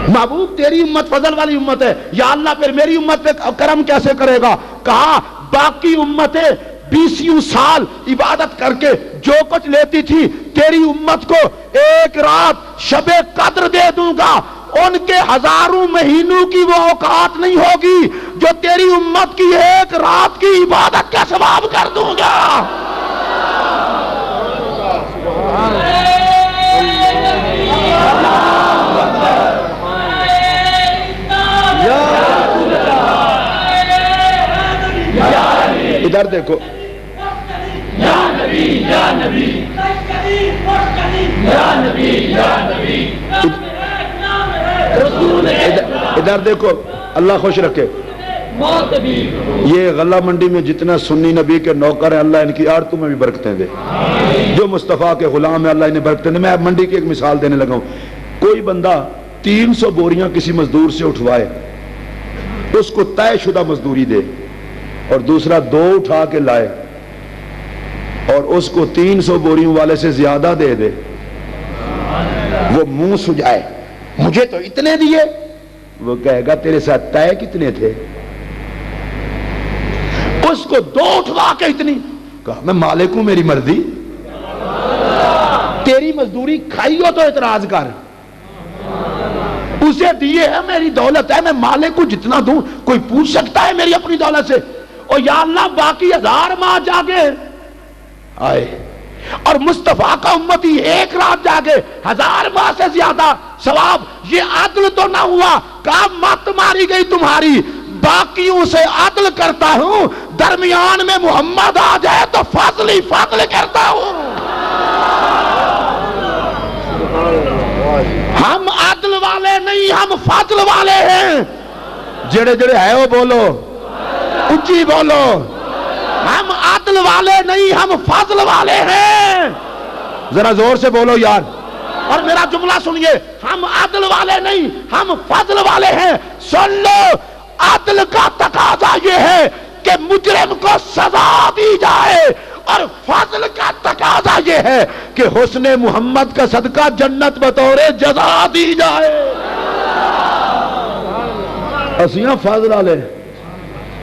محبوب تیری امت فضل والی امت ہے، یا اللہ پھر میری امت پہ کرم کیسے کرے گا؟ کہا باقی امتیں 20 سال عبادت کر کے جو کچھ لیتی تھی، تیری امت کو ایک رات شب قدر دے دوں گا، ان کے ہزاروں مہینوں کی وہ اوقات نہیں ہوگی جو تیری امت کی ایک رات کی عبادت کا ثواب کر دوں گا۔ ادھر دیکھو، یا نبی یا نبی یا نبی یا نبی، ادھر دیکھو، اللہ خوش رکھے۔ یہ غلہ منڈی میں جتنا سنی نبی کے نوکر ہیں اللہ ان کی عورتوں میں بھی برکتیں دے، جو مصطفیٰ کے غلام ہیں اللہ انہیں برکتیں دے۔ میں منڈی کی ایک مثال دینے لگا ہوں، کوئی بندہ 300 بوریاں کسی مزدور سے اٹھوائے، اس کو طے شدہ مزدوری دے، اور دوسرا 2 اٹھا کے لائے اور اس کو 300 بوریوں والے سے زیادہ دے دے، وہ منہ سجائے مجھے تو اتنے دیے، وہ کہے گا تیرے ساتھ طے کتنے تھے؟ اس کو 2 اٹھوا کے اتنی، کہا میں مالک ہوں میری مرضی، تیری مزدوری کھائی ہو تو اعتراض کر، اسے دیے ہے میری دولت ہے، میں مالک ہوں جتنا دوں، کوئی پوچھ سکتا ہے میری اپنی دولت سے؟ اور یا اللہ باقی 1000 ماہ جاگے آئے اور مصطفیٰ کا امتی 1 رات جاگے 1000 ماہ سے زیادہ ثواب، یہ عدل تو نہ ہوا؟ کہا مت ماری گئی تمہاری، باقیوں سے عدل کرتا ہوں، درمیان میں محمد آ جائے تو فضل ہی فضل کرتا ہوں۔ ہم عدل والے نہیں، ہم فضل والے ہیں۔ جڑے جڑے ہے وہ بولو، اونچی بولو، ہم عدل والے نہیں، ہم فضل والے ہیں۔ ذرا زور سے بولو یار، اور میرا جملہ سنیے، ہم عدل والے نہیں، ہم فضل والے ہیں۔ سن لو، عدل کا تقاضا یہ ہے کہ مجرم کو سزا دی جائے، اور فضل کا تقاضا یہ ہے کہ حسن محمد کا صدقہ جنت بطور جزا دی جائے۔ اسیاں فضل والے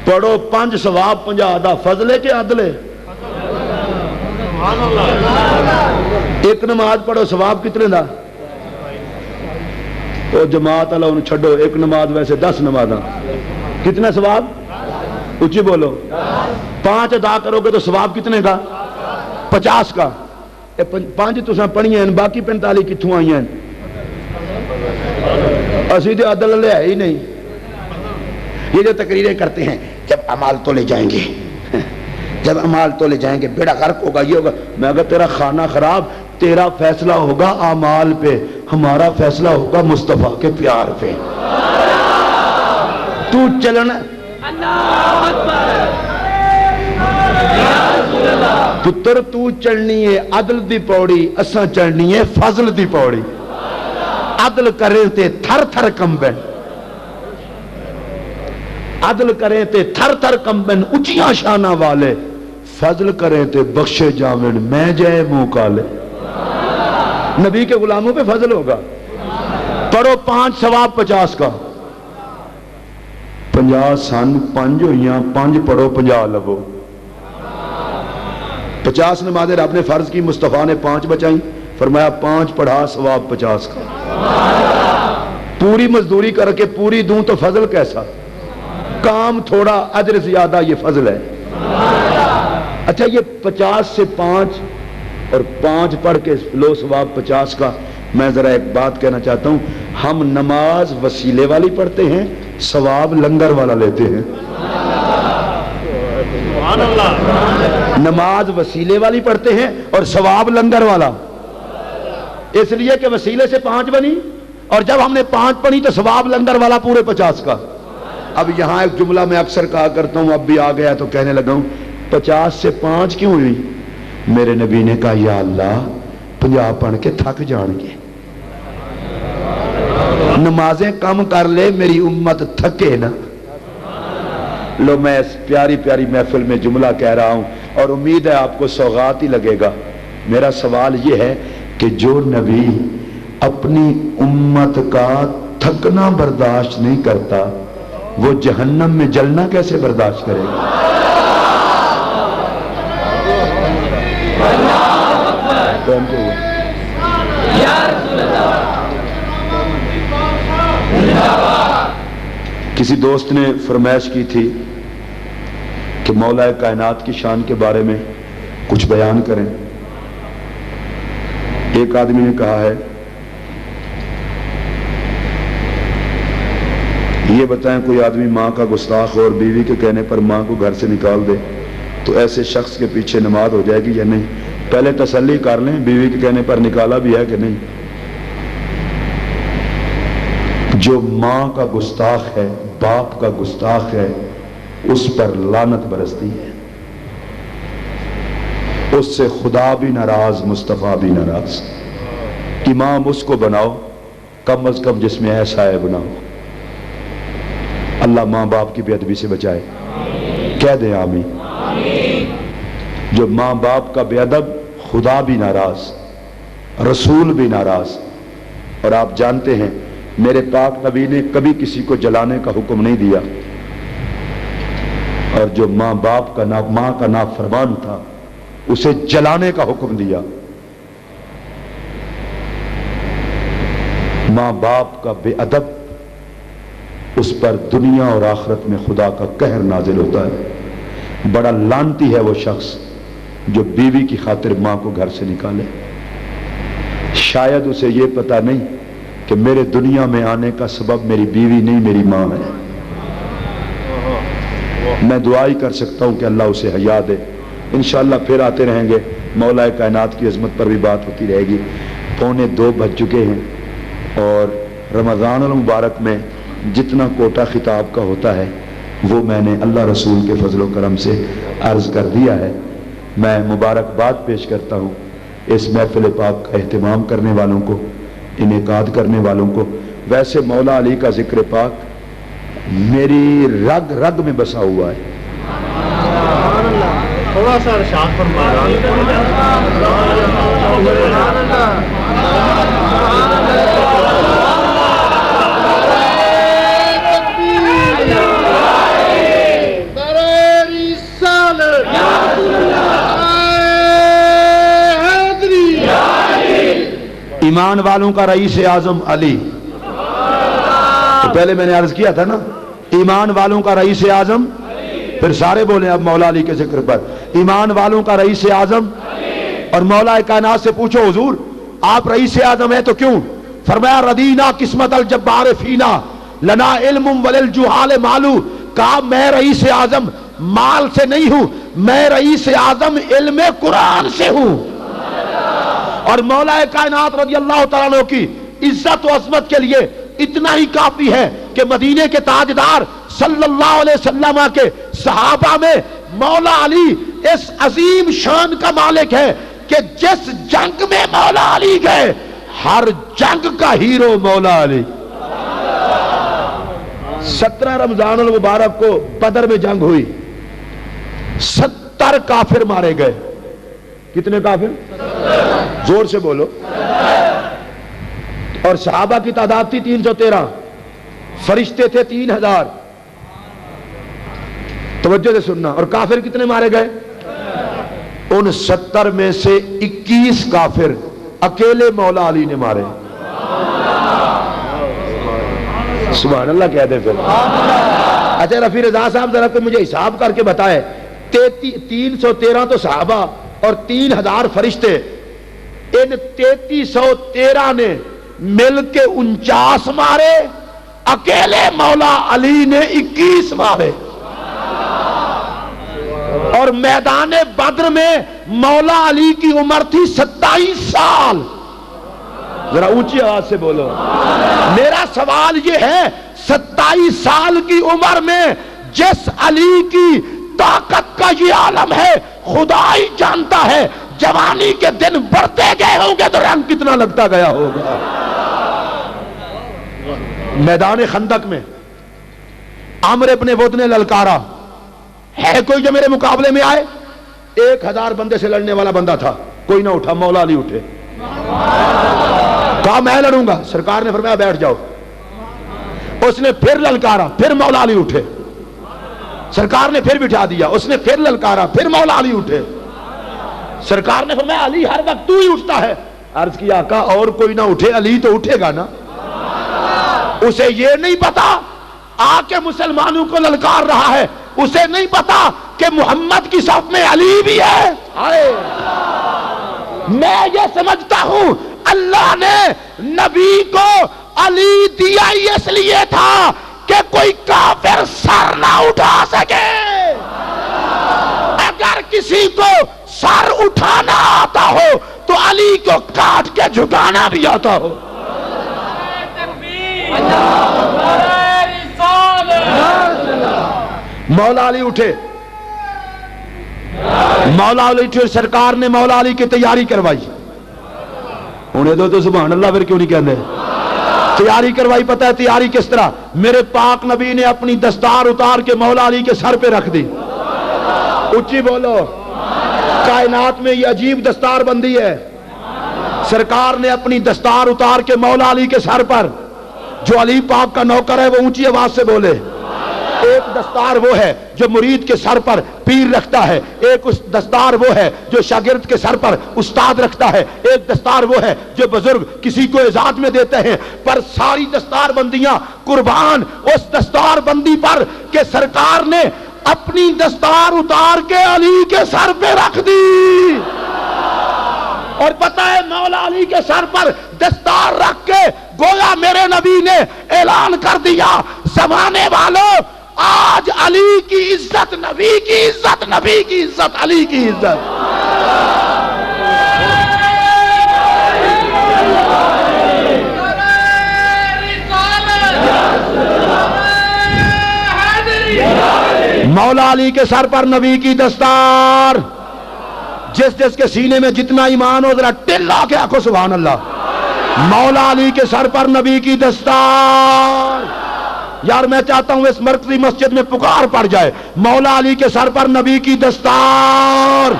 پڑھو 5 ثواب 50 دا فضل ہے کہ عدل ہے؟ ایک نماز پڑھو ثواب کتنے دا؟ وہ جماعت والا انہوں چھڑو، ایک نماز ویسے 10 نمازاں کتنا ثواب؟ اچھی بولو 5 ادا کرو گے تو ثواب کتنے کا؟ 50 کا۔ 5 تساں پڑھی ہیں، باقی 45 کتھوں آئی ہیں؟ اسی تو عدل لے ہی نہیں۔ یہ جو تقریریں کرتے ہیں جب اعمال تو لے جائیں گے، جب اعمال تو لے جائیں گے بیڑا غرق ہوگا، یہ ہوگا۔ میں اگر تیرا خانہ خراب، تیرا فیصلہ ہوگا اعمال پہ، ہمارا فیصلہ ہوگا مصطفیٰ کے پیار پہ۔ تو چلنا پتر تو چڑھنی ہے عدل دی پوڑی، اساں چڑھنی ہے فضل دی پوڑی۔ عدل کریں تے تھر تھر کمبن، عدل کریں تے تھر تھر کمبن اچھیاں شانہ والے، فضل کریں تے بخشے جاون میں جائے منہ کالے۔ نبی کے غلاموں پہ فضل ہوگا۔ پڑھو 5 ثواب 50 کا۔ 50 سن 5 ہوئیاں، 5 پڑھو 50 لبو۔ 50 نمازیں رب نے فرض کی، مصطفیٰ نے 5 بچائیں، فرمایا 5 پڑھا ثواب 50 کا۔ پوری مزدوری کر کے پوری دوں تو فضل کیسا؟ کام تھوڑا اجر زیادہ، یہ فضل ہے۔ اچھا یہ 50 سے 5 اور 5 پڑھ کے لو ثواب 50 کا۔ میں ذرا ایک بات کہنا چاہتا ہوں، ہم نماز وسیلے والی پڑھتے ہیں، ثواب لنگر والا لیتے ہیں۔ نماز وسیلے والی پڑھتے ہیں اور ثواب لنگر والا، اس لیے کہ وسیلے سے 5 بنی، اور جب ہم نے 5 پڑھی تو ثواب لنگر والا پورے 50 کا۔ اب یہاں ایک جملہ میں اکثر کہا کرتا ہوں، اب بھی آ گیا تو کہنے لگا ہوں، 50 سے 5 کیوں ہوئی؟ میرے نبی نے کہا یا اللہ 50 پڑھ کے تھک جان گے، نمازیں کم کر لے میری امت تھکے نا۔ لو میں اس پیاری پیاری محفل میں جملہ کہہ رہا ہوں اور امید ہے آپ کو سوغات ہی لگے گا۔ میرا سوال یہ ہے کہ جو نبی اپنی امت کا تھکنا برداشت نہیں کرتا، وہ جہنم میں جلنا کیسے برداشت کرے گا؟ کسی دوست نے فرمائش کی تھی کہ مولا کائنات کی شان کے بارے میں کچھ بیان کریں۔ ایک آدمی نے کہا ہے یہ بتائیں کوئی آدمی ماں کا گستاخ اور بیوی کے کہنے پر ماں کو گھر سے نکال دے تو ایسے شخص کے پیچھے نماز ہو جائے گی یا نہیں؟ پہلے تسلی کر لیں بیوی کے کہنے پر نکالا بھی ہے کہ نہیں۔ جو ماں کا گستاخ ہے، باپ کا گستاخ ہے، اس پر لعنت برستی ہے، اس سے خدا بھی ناراض، مصطفیٰ بھی ناراض۔ امام اس کو بناؤ کم از کم جس میں ایسا ہے بناؤ۔ اللہ ماں باپ کی بے ادبی سے بچائے، کہہ دیں آمین۔ جو ماں باپ کا بے ادب، خدا بھی ناراض، رسول بھی ناراض۔ اور آپ جانتے ہیں میرے پاک نبی نے کبھی کسی کو جلانے کا حکم نہیں دیا، اور جو ماں باپ کا ماں کا نافرمان تھا اسے جلانے کا حکم دیا۔ ماں باپ کا بے ادب، اس پر دنیا اور آخرت میں خدا کا قہر نازل ہوتا ہے۔ بڑا لعنتی ہے وہ شخص جو بیوی کی خاطر ماں کو گھر سے نکالے۔ شاید اسے یہ پتا نہیں کہ میرے دنیا میں آنے کا سبب میری بیوی نہیں، میری ماں ہے۔ میں دعا ہی کر سکتا ہوں کہ اللہ اسے حیا دے۔ انشاءاللہ پھر آتے رہیں گے، مولا کائنات کی عظمت پر بھی بات ہوتی رہے گی۔ 1:45 بج چکے ہیں، اور رمضان المبارک میں جتنا کوٹا خطاب کا ہوتا ہے وہ میں نے اللہ رسول کے فضل و کرم سے عرض کر دیا ہے۔ میں مبارکباد پیش کرتا ہوں اس محفل پاک کا اہتمام کرنے والوں کو، انعقاد کرنے والوں کو۔ ویسے مولا علی کا ذکر پاک میری رگ رگ میں بسا ہوا ہے۔ تھوڑا سا ارشاد فرمائیں۔ ایمان والوں کا رئیس اعظم علی. تو پہلے میں نے عرض کیا تھا نا ایمان والوں کا رئیس اعظم, پھر سارے بولے اب مولا علی کے ذکر پر. ایمان والوں کا رئیس اعظم, اور مولا کائنات سے پوچھو حضور آپ رئیس اعظم ہیں تو کیوں؟ فرمایا ردینا قسمت الجبار فینا لنا علم وللجہال مالو. کہا میں رئیس اعظم مال سے نہیں ہوں, میں رئیس اعظم علم قرآن سے ہوں. اور مولا کائنات رضی اللہ تعالیٰ عنہ کی عزت و عظمت کے لیے اتنا ہی کافی ہے کہ مدینے کے تاجدار صلی اللہ علیہ وسلم کے صحابہ میں مولا علی اس عظیم شان کا مالک ہے کہ جس جنگ میں مولا علی گئے ہر جنگ کا ہیرو مولا علی. 17 رمضان المبارک کو بدر میں جنگ ہوئی, 70 کافر مارے گئے. کتنے کافر؟ زور سے بولو. اور صحابہ کی تعداد تھی 313, فرشتے تھے 3000. توجہ سے سننا. اور کافر کتنے مارے گئے؟ ان 70 میں سے 21 کافر اکیلے مولا علی نے مارے. سبحان اللہ کہہ دے پھر. اچھا رفیع رضا صاحب ذرا کوئی مجھے حساب کر کے بتائے 313 تو صحابہ اور 3000 فرشتے, ان 3313 نے مل کے 49 مارے, اکیلے مولا علی نے 21 مارے. اور میدان بدر میں مولا علی کی عمر تھی 27 سال. ذرا اونچی آواز سے بولو. میرا سوال یہ ہے 27 سال کی عمر میں جس علی کی طاقت کا یہ عالم ہے خدا ہی جانتا ہے جوانی کے دن بڑھتے گئے ہوں گے تو رنگ کتنا لگتا گیا ہوگا. میدان خندق میں عمرو ابن ود نے للکارا, ہے کوئی جو میرے مقابلے میں آئے؟ 1000 بندے سے لڑنے والا بندہ تھا, کوئی نہ اٹھا. مولا علی اٹھے, کہا میں لڑوں گا. سرکار نے فرمایا بیٹھ جاؤ. اس نے پھر للکارا, پھر مولا علی اٹھے. سرکار نے پھر بٹھا دیا. اس نے پھر للکارا, پھر مولا علی اٹھے. سرکار نے فرمایا علی ہر وقت تو ہی اٹھتا ہے. عرض کیا آقا اور کوئی نہ اٹھے علی تو اٹھے گا نا. اسے یہ نہیں پتا آ کے مسلمانوں کو للکار رہا ہے, اسے نہیں پتا کہ محمد کی صف میں علی بھی ہے. میں یہ سمجھتا ہوں اللہ نے نبی کو علی دیا ہی اس لیے تھا کہ کوئی کافر سر نہ اٹھا سکے. اگر کسی کو سر اٹھانا آتا ہو تو علی کو کاٹ کے جھکانا بھی آتا ہو. مولا علی اٹھے, مولا علی اٹھے. سرکار نے مولا علی کی تیاری کروائی. انہیں تو سبحان اللہ پھر کیوں نہیں کہتے تیاری کروائی؟ پتہ ہے تیاری کس طرح؟ میرے پاک نبی نے اپنی دستار اتار کے مولا علی کے سر پہ رکھ دی. اچھی بولو. کائنات میں یہ عجیب دستار بندی ہے. سرکار نے اپنی دستار اتار کے مولا علی کے سر پر, جو علی پاک کا نوکر ہے وہ اونچی آواز سے بولے. ایک دستار وہ ہے جو مرید کے سر پر پیر رکھتا ہے, ایک دستار وہ ہے جو شاگرد کے سر پر استاد رکھتا ہے, ایک دستار وہ ہے جو بزرگ کسی کو اعزاز میں دیتے ہیں. پر ساری دستار بندیاں قربان اس دستار بندی پر کہ سرکار نے اپنی دستار اتار کے علی کے سر پہ رکھ دی. اور پتہ ہے مولا علی کے سر پر دستار رکھ کے گویا میرے نبی نے اعلان کر دیا زمانے والوں آج علی کی عزت نبی کی عزت, نبی کی عزت علی کی عزت. مولا علی کے سر پر نبی کی دستار. جس جس کے سینے میں جتنا ایمان ہو ذرا ٹلا کے آنکھوں سبحان اللہ. مولا علی کے سر پر نبی کی دستار. یار میں چاہتا ہوں اس مرکزی مسجد میں پکار پڑ جائے, مولا علی کے سر پر نبی کی دستار,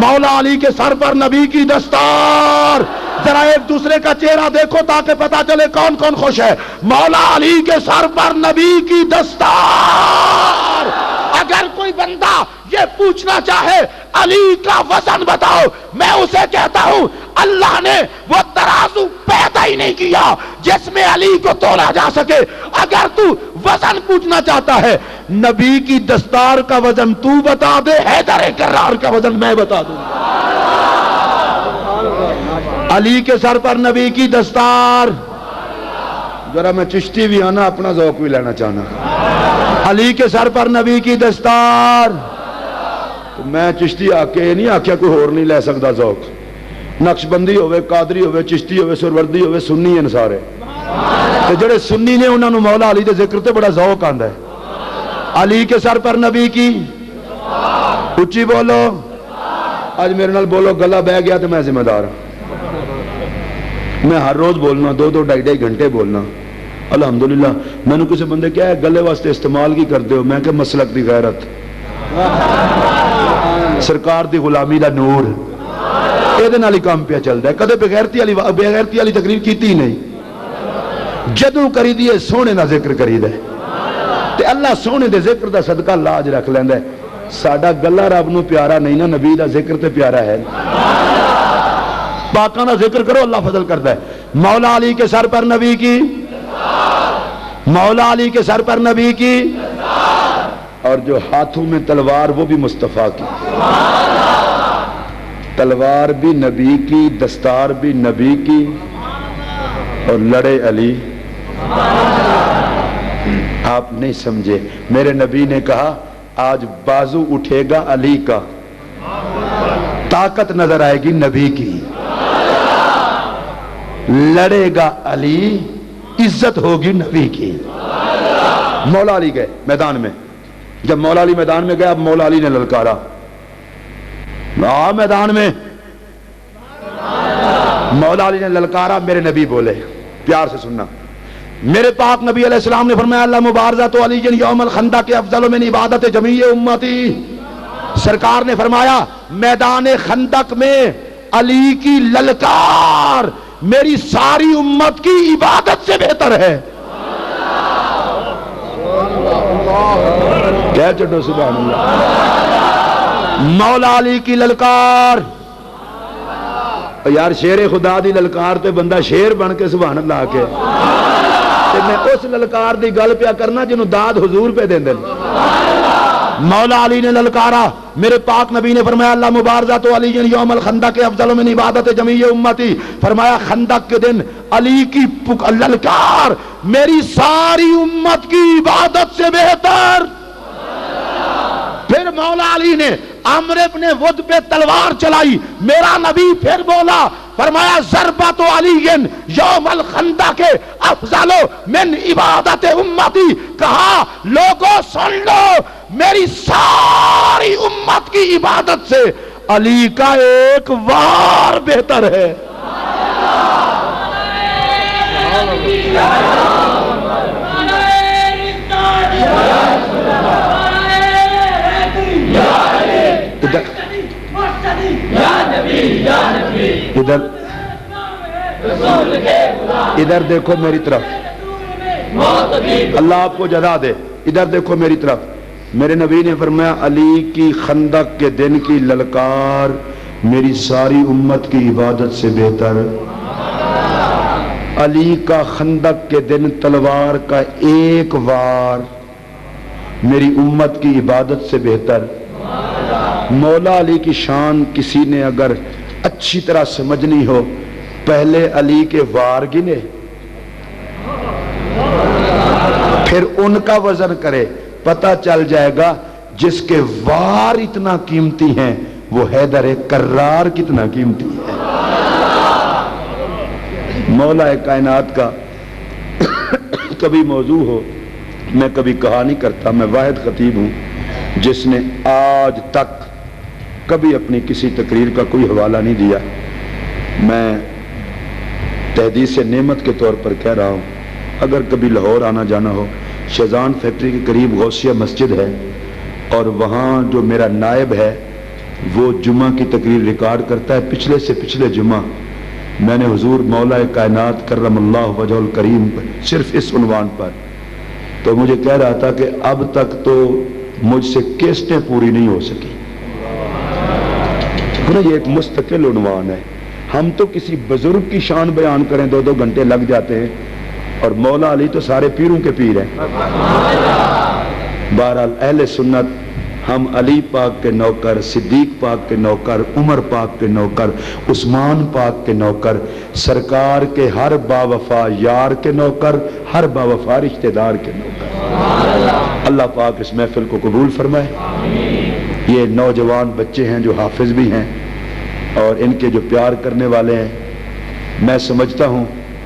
مولا علی کے سر پر نبی کی دستار. ذرا ایک دوسرے کا چہرہ دیکھو تاکہ پتا چلے کون کون خوش ہے. مولا علی کے سر پر نبی کی دستار. اگر کوئی بندہ یہ پوچھنا چاہے علی کا وزن بتاؤ, میں اسے کہتا ہوں اللہ نے وہ ترازو ہی نہیں کیا جس میں علی کو تولا جا سکے. اگر تو وزن پوچھنا چاہتا ہے نبی کی دستار کا وزن تو بتا دے, حیدر کرار کا وزن میں بتا دوں. علی کے سر پر نبی کی دستار. ذرا میں چشتی بھی آنا, اپنا ذوق بھی لینا چاہنا. علی کے سر پر نبی کی دستار. تو میں چشتی آ کے نہیں آکھیا کوئی اور نہیں لے سکتا ذوق. نقش بندی ہوئے, قادری ہوئے, چشتی ہوئے, سروردی ہوئے, سنی ہیں سارے. تو جڑے سنی نے انہوں نے مولا علی دے ذکر تے بڑا ذوق آندا ہے. علی کے سر پر نبی کی, اچھی بولو. آج میرے نال بولو, گلا بہ گیا تو میں ذمہ دار ہوں. میں ہر روز بولنا, 2-2 ڈھائی گھنٹے بولنا. الحمدللہ میں نے کسی بندے کیا ہے گلے واسطے استعمال کی کر دے ہو, میں کہ مسلک دی غیرت, سرکار دی غلامی دا نور, یہ نال ہی کام پہ چلتا ہے. کدے بغیرتی والی تقریر کیتی نہیں. جدوں کری دیے سونے دا ذکر کری دے تے اللہ سونے دے ذکر دا صدقہ لاج رکھ لیندا ہے. ساڈا گلا رب نو پیارا نہیں نا, نبی دا ذکر تے پیارا ہے. پاکاں دا ذکر کرو, اللہ فضل کرتا ہے. مولا علی کے سر پر نبی کی, مولا علی کے سر پر نبی کی, اور جو ہاتھوں میں تلوار وہ بھی مصطفیٰ کی. تلوار بھی نبی کی, دستار بھی نبی کی, اور لڑے علی. آپ نہیں سمجھے, میرے نبی نے کہا آج بازو اٹھے گا علی کا, طاقت نظر آئے گی نبی کی. لڑے گا علی, عزت ہوگی نبی کی. مولا علی گئے میدان میں. جب مولا علی میدان میں گیا, اب مولا علی نے للکارا, میدان میں مولا علی نے للکارا. میرے نبی بولے, پیار سے سننا, میرے پاک نبی علیہ السلام نے فرمایا اللہ مبارزہ تو علی یوم الخندق کے افضل من عبادت جمیع امتی. سرکار نے فرمایا میدان خندق میں علی کی للکار میری ساری امت کی عبادت سے بہتر ہے. کہہ چڑھو سبحان اللہ. مولا علی کی للکار. یار شیر خدا دی للکار تے بندہ شیر بن کے سبحان اللہ کے, میں اس للکار دی گل پیا کرنا جنہوں داد حضور پہ دیں. مولا علی نے للکارا, میرے پاک نبی نے فرمایا اللہ مبارزہ تو علی یوم الخندق کے افضل من عبادت جمیع امتی. فرمایا خندق کے دن علی کی للکار میری ساری امت کی عبادت سے بہتر. پھر مولا علی نے عمر ابن ود پہ تلوار چلائی. میرا نبی پھر بولا, فرمایا ضربۃ علی یوم الخندق کے افضل من عبادت امتی. کہا لوگوں سن لو, میری ساری امت کی عبادت سے علی کا ایک وار بہتر ہے. ادھر دیکھو میری طرف, اللہ آپ کو جزا دے. ادھر دیکھو میری طرف. میرے نبی نے فرمایا علی کی خندق کے دن کی للکار میری ساری امت کی عبادت سے بہتر. علی کا خندق کے دن تلوار کا ایک وار میری امت کی عبادت سے بہتر. مولا علی کی شان کسی نے اگر اچھی طرح سمجھنی ہو, پہلے علی کے وار گنے, پھر ان کا وزن کرے, پتہ چل جائے گا جس کے وار اتنا قیمتی ہیں وہ حیدر کرار کتنا قیمتی ہے. مولا کائنات کا کبھی موضوع ہو, میں کبھی کہا نہیں کرتا, میں واحد خطیب ہوں جس نے آج تک کبھی اپنی کسی تقریر کا کوئی حوالہ نہیں دیا. میں تحدیث نعمت کے طور پر کہہ رہا ہوں, اگر کبھی لاہور آنا جانا ہو, شیزان فیکٹری کے قریب غوثیہ مسجد ہے, اور وہاں جو میرا نائب ہے وہ جمعہ کی تقریر ریکارڈ کرتا ہے. پچھلے سے پچھلے جمعہ میں نے حضور مولا کائنات کرم اللہ وجہ الکریم صرف اس عنوان پر, تو مجھے کہہ رہا تھا کہ اب تک تو مجھ سے کیسٹیں پوری نہیں ہو سکی. یہ ایک مستقل عنوان ہے. ہم تو کسی بزرگ کی شان بیان کریں 2-2 گھنٹے لگ جاتے ہیں، اور مولا علی تو سارے پیروں کے پیر ہیں۔ بہرحال اہل سنت ہم علی پاک کے نوکر، صدیق پاک کے نوکر، عمر پاک کے نوکر، عثمان پاک کے نوکر، سرکار کے ہر باوفا یار کے نوکر، ہر باوفا رشتہ دار کے نوکر۔ اللہ پاک اس محفل کو قبول فرمائے۔ یہ نوجوان بچے ہیں جو حافظ بھی ہیں اور ان کے جو پیار کرنے والے ہیں، میں سمجھتا ہوں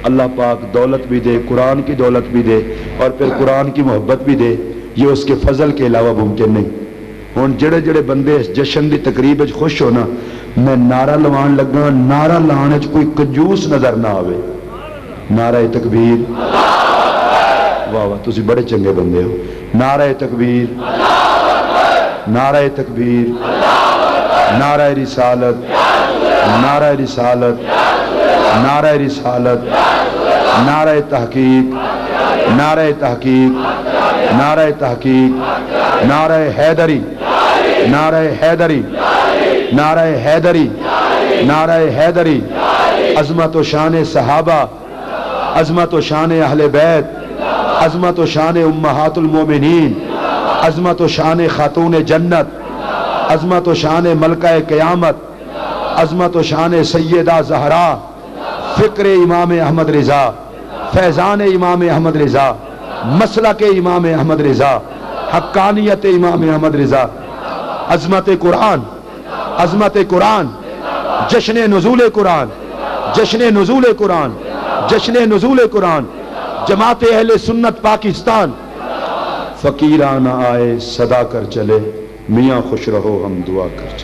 اللہ پاک دولت بھی دے، قرآن کی دولت بھی دے، اور پھر قرآن کی محبت بھی دے۔ یہ اس کے فضل کے علاوہ ممکن نہیں۔ ہن جڑے جڑے بندے اس جشن دی تقریب وچ خوش ہونا، میں نعرہ لوان لگا، نعرہ لانے وچ کوئی کنجوس نظر نہ آوے۔ نعرہ تکبیر، واہ واہ تسی بڑے چنگے بندے ہو۔ نعرہ تکبیر، نعرہ تکبیر، نعرہ رسالت، نعرہ رسالت، نعرہ رسالت، نعرہ تحقیق، نعرہ تحقیق، نعرہ تحقیق، نعرہ حیدری، نعرہ حیدری، نعرہ حیدری، نعرہ حیدری۔ عظمت و شان صحابہ، عظمت و شان اہل بیت، عظمت و شان امہات المومنین، عظمت و شان خاتون جنت، عظمت و شان ملکہ قیامت، عظمت و شان سیدہ زہرا، فکر امام احمد رضا، فیضان امام احمد رضا، مسلک امام احمد رضا، حقانیت امام احمد رضا، عظمت قرآن، عظمت قرآن، جشن نزول قرآن، جشن نزول قرآن، جشن نزول قرآن، جماعت اہل سنت پاکستان۔ فقیرانہ آئے صدا کر چلے، میاں خوش رہو ہم دعا کر چلے۔